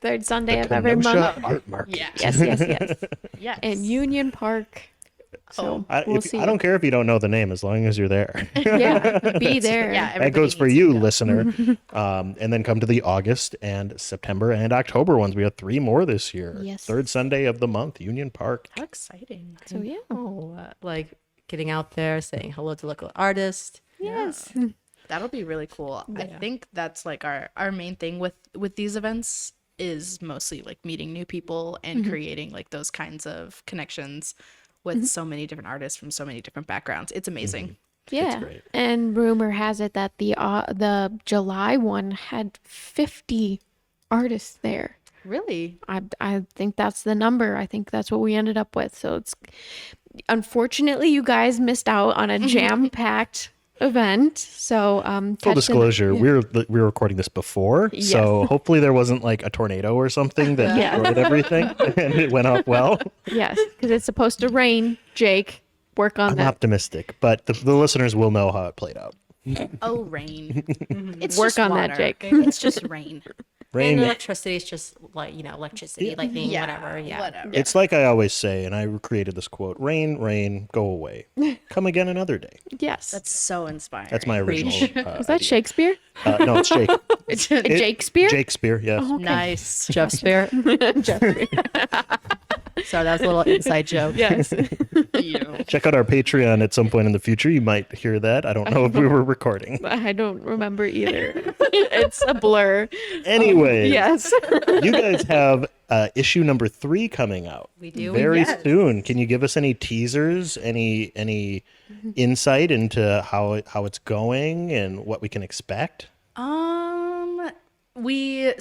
third Sunday of every Kenosha month. Art Market. Yeah. Yes. Yes. In Union Park. So we'll see. I don't care if you don't know the name, as long as you're there. Yeah, be there. Yeah. That everybody goes for needs to you, go. listener. And then come to the August and September and October ones. We have 3 more this year. Yes. Third Sunday of the month, Union Park. How exciting. So yeah. Oh, like getting out there, saying hello to local artists. Yes. That'll be really cool. I think that's like our main thing with these events is mostly like meeting new people and creating like those kinds of connections with so many different artists from so many different backgrounds. It's amazing. Yeah. great. And rumor has it that the July one had 50 artists there. Really? I think that's the number. I think that's what we ended up with. So it's unfortunately you guys missed out on a jam-packed event. So Full disclosure, we're recording this before, Yes. so hopefully there wasn't like a tornado or something that Yeah. destroyed everything, and it went off well. yes, because it's supposed to rain. Jake, work on I'm that. optimistic, but the listeners will know how it played out. Oh, rain. It's Work just on that, water. Jake. It's just rain. Rain. And electricity is just like, electricity, lightning, whatever. Yeah. Whatever. It's like I always say, and I created this quote: "Rain, rain, go away. Come again another day." Yes. That's so inspiring. That's my original. Was that Shakespeare? No, it's Jake. Shakespeare? Shakespeare. Yes. nice. Jeff Spear. Sorry, that was a little inside joke. Yes. Check out our Patreon at some point in the future. You might hear that. I don't know if we were recording. I don't remember either. It's a blur. Anyway, Yes. you guys have issue number 3 coming out. We do. Very soon. Can you give us any teasers, any insight into how it's going and what we can expect? We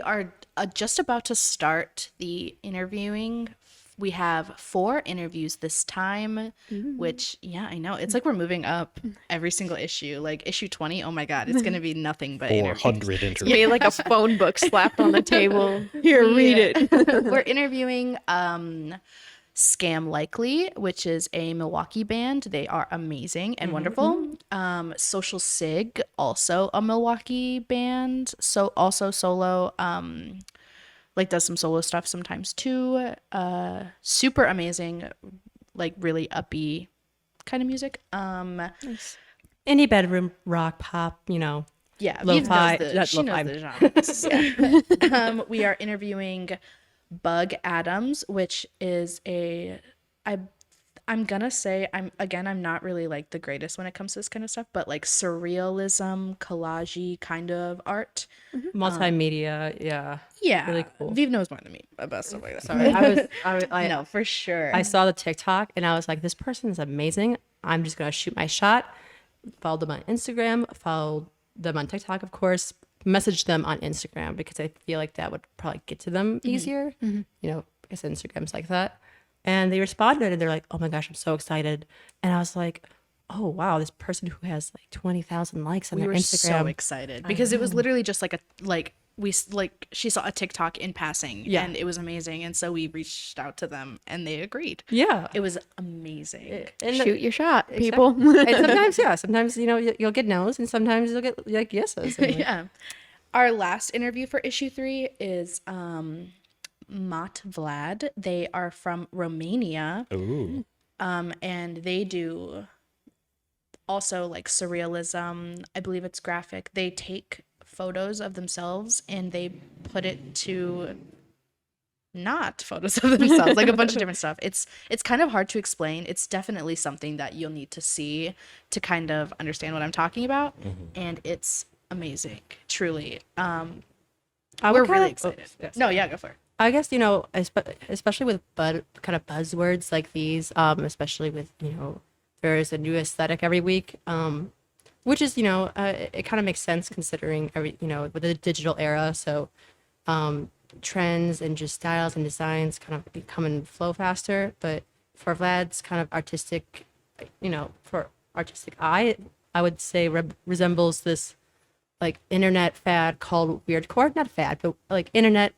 are just about to start the interviewing. We have 4 interviews this time, which, yeah, I know. It's like we're moving up every single issue. Like issue 20, oh my God, it's going to be nothing but interviews. 400 interviews. Made like a phone book slapped on the table. Here, read it. We're interviewing Scam Likely, which is a Milwaukee band. They are amazing and wonderful. Social Sig, also a Milwaukee band. So also solo, like does some solo stuff sometimes too. Super amazing, like really uppy kind of music. Indie bedroom rock pop, Yeah, Lo-fi- Vives not she lo-fi. knows the genres. We are interviewing Bug Adams, which is I'm gonna say I'm not really like the greatest when it comes to this kind of stuff, but like surrealism, collage-y kind of art. multimedia. Yeah. Yeah, Really cool. Vive knows more than me about stuff like that. Sorry, I No, for sure. I saw the TikTok and I was like, this person is amazing. I'm just going to shoot my shot. Follow them on Instagram, follow them on TikTok, of course, message them on Instagram because I feel like that would probably get to them easier. Because Instagram's like that. And they responded and they're like, oh my gosh, I'm so excited. And I was like, oh wow, this person who has like 20,000 likes on we their were Instagram. so excited because it was literally just like she saw a TikTok in passing, Yeah. and it was amazing, and so we reached out to them and they agreed. Yeah. It was amazing. And Shoot your shot, people. and sometimes you'll get no's, and sometimes you'll get like yeses. And, like, Yeah. Our last interview for issue 3 is Mat Vlad. They are from Romania. Ooh. And they do also like surrealism. I believe it's graphic. They take photos of themselves and they put it to not photos of themselves, like a bunch of different stuff. It's kind of hard to explain. It's definitely something that you'll need to see to kind of understand what I'm talking about. And it's amazing, truly. We're really excited. Yes. No, yeah, go for it. I guess, especially with kind of buzzwords like these, especially with, there's a new aesthetic every week, which is, it kind of makes sense considering with the digital era. So trends and just styles and designs kind of come and flow faster. But for Vlad's kind of artistic, for artistic eye, I would say resembles this like internet fad called weirdcore, not fad, but like internet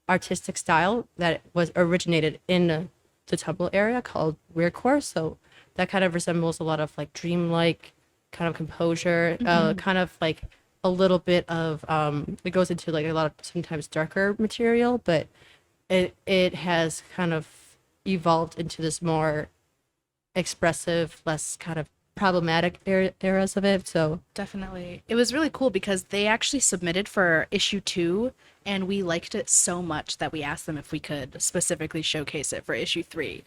artistic style that was originated in the Tumblr area called weirdcore. So that kind of resembles a lot of like dreamlike kind of composure, kind of like a little bit of it goes into like a lot of sometimes darker material, but it has kind of evolved into this more expressive, less kind of problematic eras of it. So Definitely. It was really cool because they actually submitted for issue 2 and we liked it so much that we asked them if we could specifically showcase it for issue 3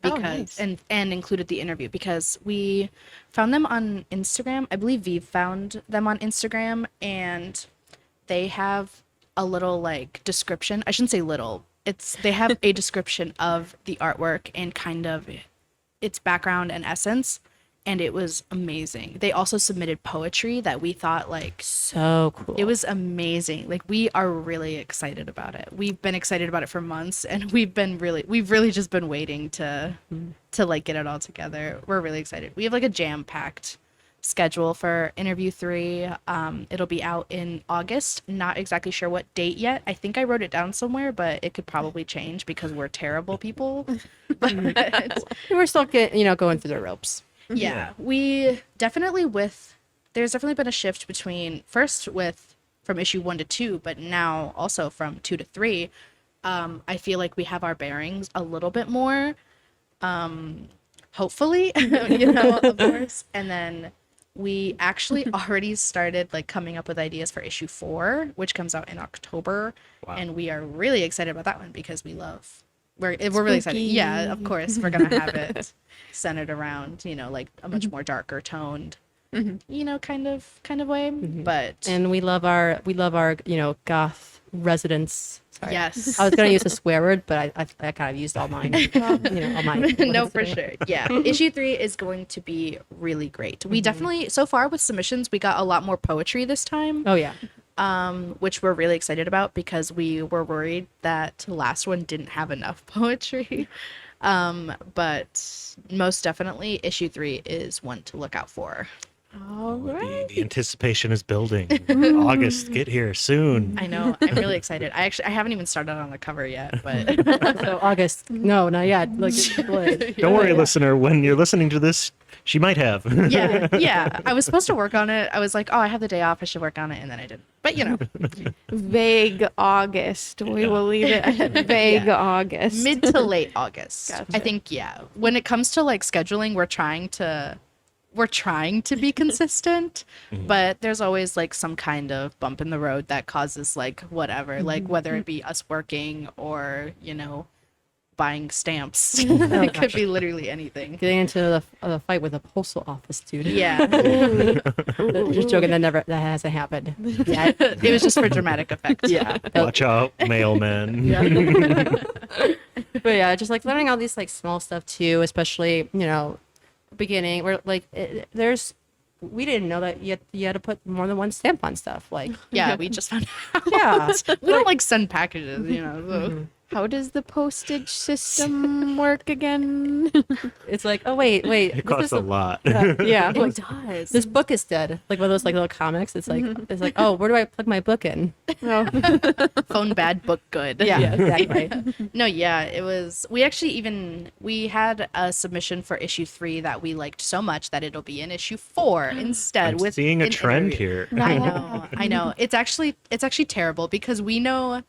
because nice. and included the interview because we found them on Instagram. I believe Vive found them on Instagram and they have a little like description. I shouldn't say little. They have a description of the artwork and kind of its background and essence. And it was amazing. They also submitted poetry that we thought like so cool. it was amazing. Like we are really excited about it. We've been excited about it for months and we've really just been waiting to like get it all together. We're really excited. We have like a jam-packed schedule for interview 3. It'll be out in August. Not exactly sure what date yet. I think I wrote it down somewhere, but it could probably change because we're terrible people. But we're still going through the ropes. yeah, we definitely there's definitely been a shift between from issue 1 to 2, but now also from 2 to 3. I feel like we have our bearings a little bit more, hopefully, of course. And then we actually already started like coming up with ideas for issue 4, which comes out in October. Wow. And we are really excited about that one because we're really excited. Yeah, of course, we're gonna have it centered around, like a much more darker toned, kind of way. But And we love our goth residents. Sorry. yes, I was gonna use a swear word, but I kind of used all mine. All mine. no, for sure. Yeah, issue 3 is going to be really great. We definitely so far with submissions, we got a lot more poetry this time. Oh yeah. Which we're really excited about because we were worried that the last one didn't have enough poetry. But most definitely issue 3 is one to look out for. All right. The anticipation is building. August, get here soon. I know. I'm really excited. I haven't even started on the cover yet, but So August. No, not yet. Look, Don't worry, listener. When you're listening to this, she might have. yeah. I was supposed to work on it. I was like, oh, I have the day off. I should work on it. And then I didn't. But Vague August. We will leave it at vague August. mid to late August. Gotcha. I think, when it comes to like scheduling, we're trying to be consistent, but there's always like some kind of bump in the road that causes like whatever, like whether it be us working or, buying stamps. It could be literally anything. getting into the fight with a postal office dude. Yeah. Just joking. That hasn't happened. Yeah. It was just for dramatic effect. Yeah. Watch out, mailmen. But yeah, just like learning all these like small stuff too, especially beginning where like we didn't know that you had to put more than one stamp on stuff. Like Yeah, we just found out. yeah, We don't like send packages, so. How does the postage system work again? It's like, oh wait, It this costs is a lot. yeah. It does. This book is dead. Like one of those like little comics. It's like, oh, where do I plug my book in? Phone bad, book good. Yeah, exactly. No, yeah, it was. We had a submission for issue 3 that we liked so much that it'll be in issue 4 instead. I'm with seeing a an trend interview. here. I know. It's actually terrible because we know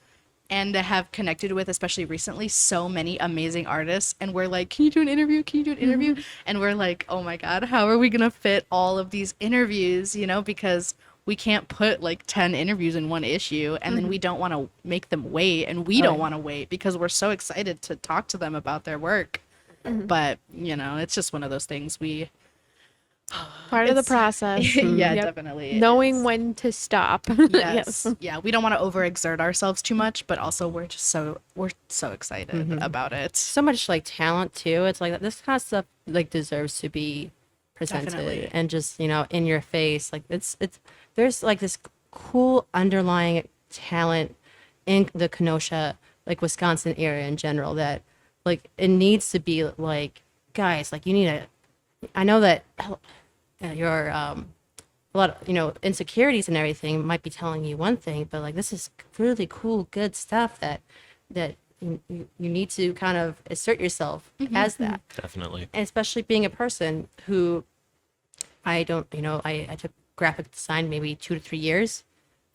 and have connected with, especially recently, so many amazing artists, and we're like, can you do an interview? Can you do an interview? And we're like, oh my god, how are we gonna fit all of these interviews? Because we can't put like 10 interviews in one issue, and then we don't want to make them wait, and we don't want to wait because we're so excited to talk to them about their work. But it's just one of those things. Part of the process. Yeah, Yep. definitely. Knowing when to stop. Yes. Yeah, we don't want to overexert ourselves too much, but also we're so excited about it. So much like talent too. It's like this kind of stuff like deserves to be presented Definitely. and just in your face. Like it's there's like this cool underlying talent in the Kenosha, like Wisconsin area in general that like it needs to be like, guys, like you need to. I know that your a lot of insecurities and everything might be telling you one thing, but like this is really cool, good stuff that you need to kind of assert yourself as that, Definitely. and especially being a person who I don't I took graphic design maybe 2 to 3 years.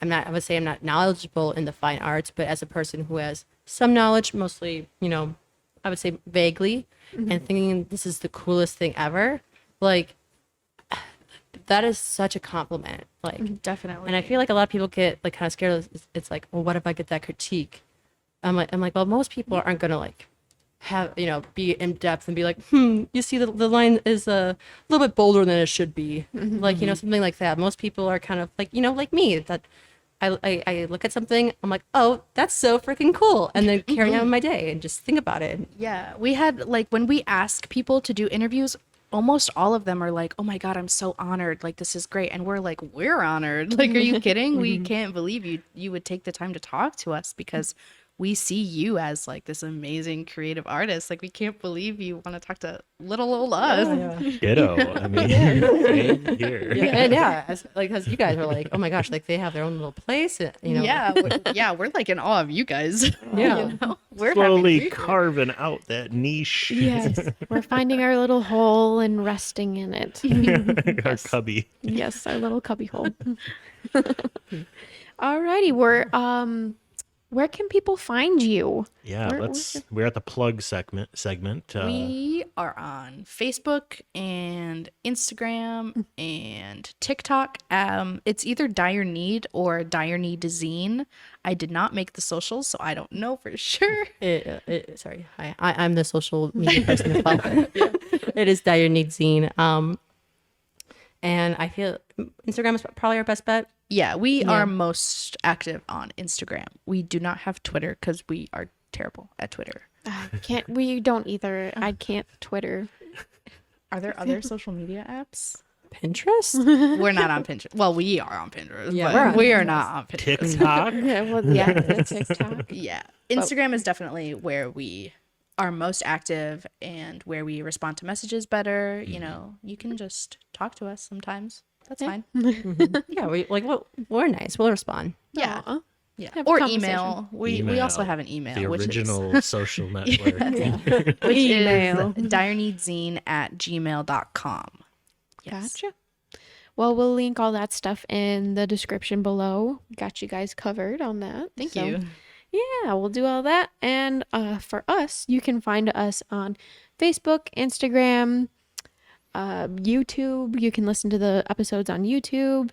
I would say I'm not knowledgeable in the fine arts, but as a person who has some knowledge, mostly I would say vaguely, and thinking this is the coolest thing ever, like that is such a compliment. Like Definitely. and I feel like a lot of people get like kind of scared. It's like, well, what if I get that critique? I'm like, well, most people aren't gonna like have be in depth and be like, you see the line is a little bit bolder than it should be, like something like that. Most people are kind of like like me, that I look at something, I'm like, oh, that's so freaking cool, and then carry on my day and just think about it. Yeah, we had like when we ask people to do interviews, almost all of them are like, oh my god, I'm so honored, like this is great, and we're like, we're honored, like, are you kidding? We can't believe you would take the time to talk to us because we see you as like this amazing creative artist. Like we can't believe you want to talk to little old us. Ditto. I mean, same here. Because you guys are like, oh my gosh, like they have their own little place, We're like in awe of you guys. Yeah. We're Slowly having carving out that niche. Yes. We're finding our little hole and resting in it. Our cubby. Yes, our little cubby hole. Alrighty, where can people find you? Yeah, Where- we're at the plug segment. We are on Facebook and Instagram and TikTok. It's either Dire Need or Dire Need Zine. I did not make the socials, so I don't know for sure. Sorry, hi. I'm the social media person as well. It is Dire Need Zine. And I feel Instagram is probably our best bet. Yeah, we are most active on Instagram. We do not have Twitter because we are terrible at Twitter. We don't either. I can't Twitter. Are there other social media apps? Pinterest? We're not on Pinterest. Well, we are on Pinterest, Yeah, but we're on we are not on Pinterest. TikTok. Yeah, TikTok. Yeah. Instagram is definitely where we are most active and where we respond to messages better. You can just talk to us sometimes. That's fine. Yeah, we're nice. We'll respond. Yeah. Aw. Yeah. Have a Or conversation. email. We also have an email, The which original social network. which Email. is direneedzine@gmail.com. Yes. Gotcha. Well, we'll link all that stuff in the description below. Got you guys covered on that. Thank So, you. Yeah, we'll do all that. And for us, you can find us on Facebook, Instagram, YouTube. You can listen to the episodes on YouTube.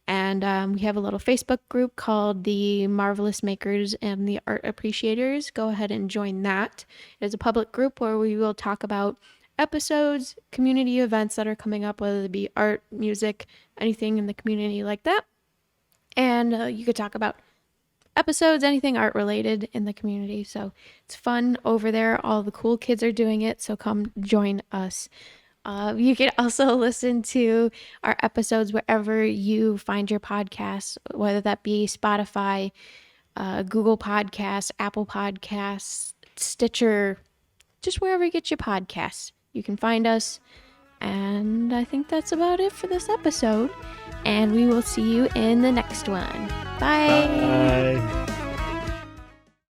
And we have a little Facebook group called the Marvelous Makers and the Art Appreciators. Go ahead and join that. It is a public group where we will talk about episodes, community events that are coming up, whether it be art, music, anything in the community like that. And you could talk about episodes, anything art related in the community. So it's fun over there. All the cool kids are doing it. So come join us. You can also listen to our episodes wherever you find your podcasts, whether that be Spotify, Google Podcasts, Apple Podcasts, Stitcher, just wherever you get your podcasts. You can find us. And I think that's about it for this episode. And we will see you in the next one. Bye. Bye.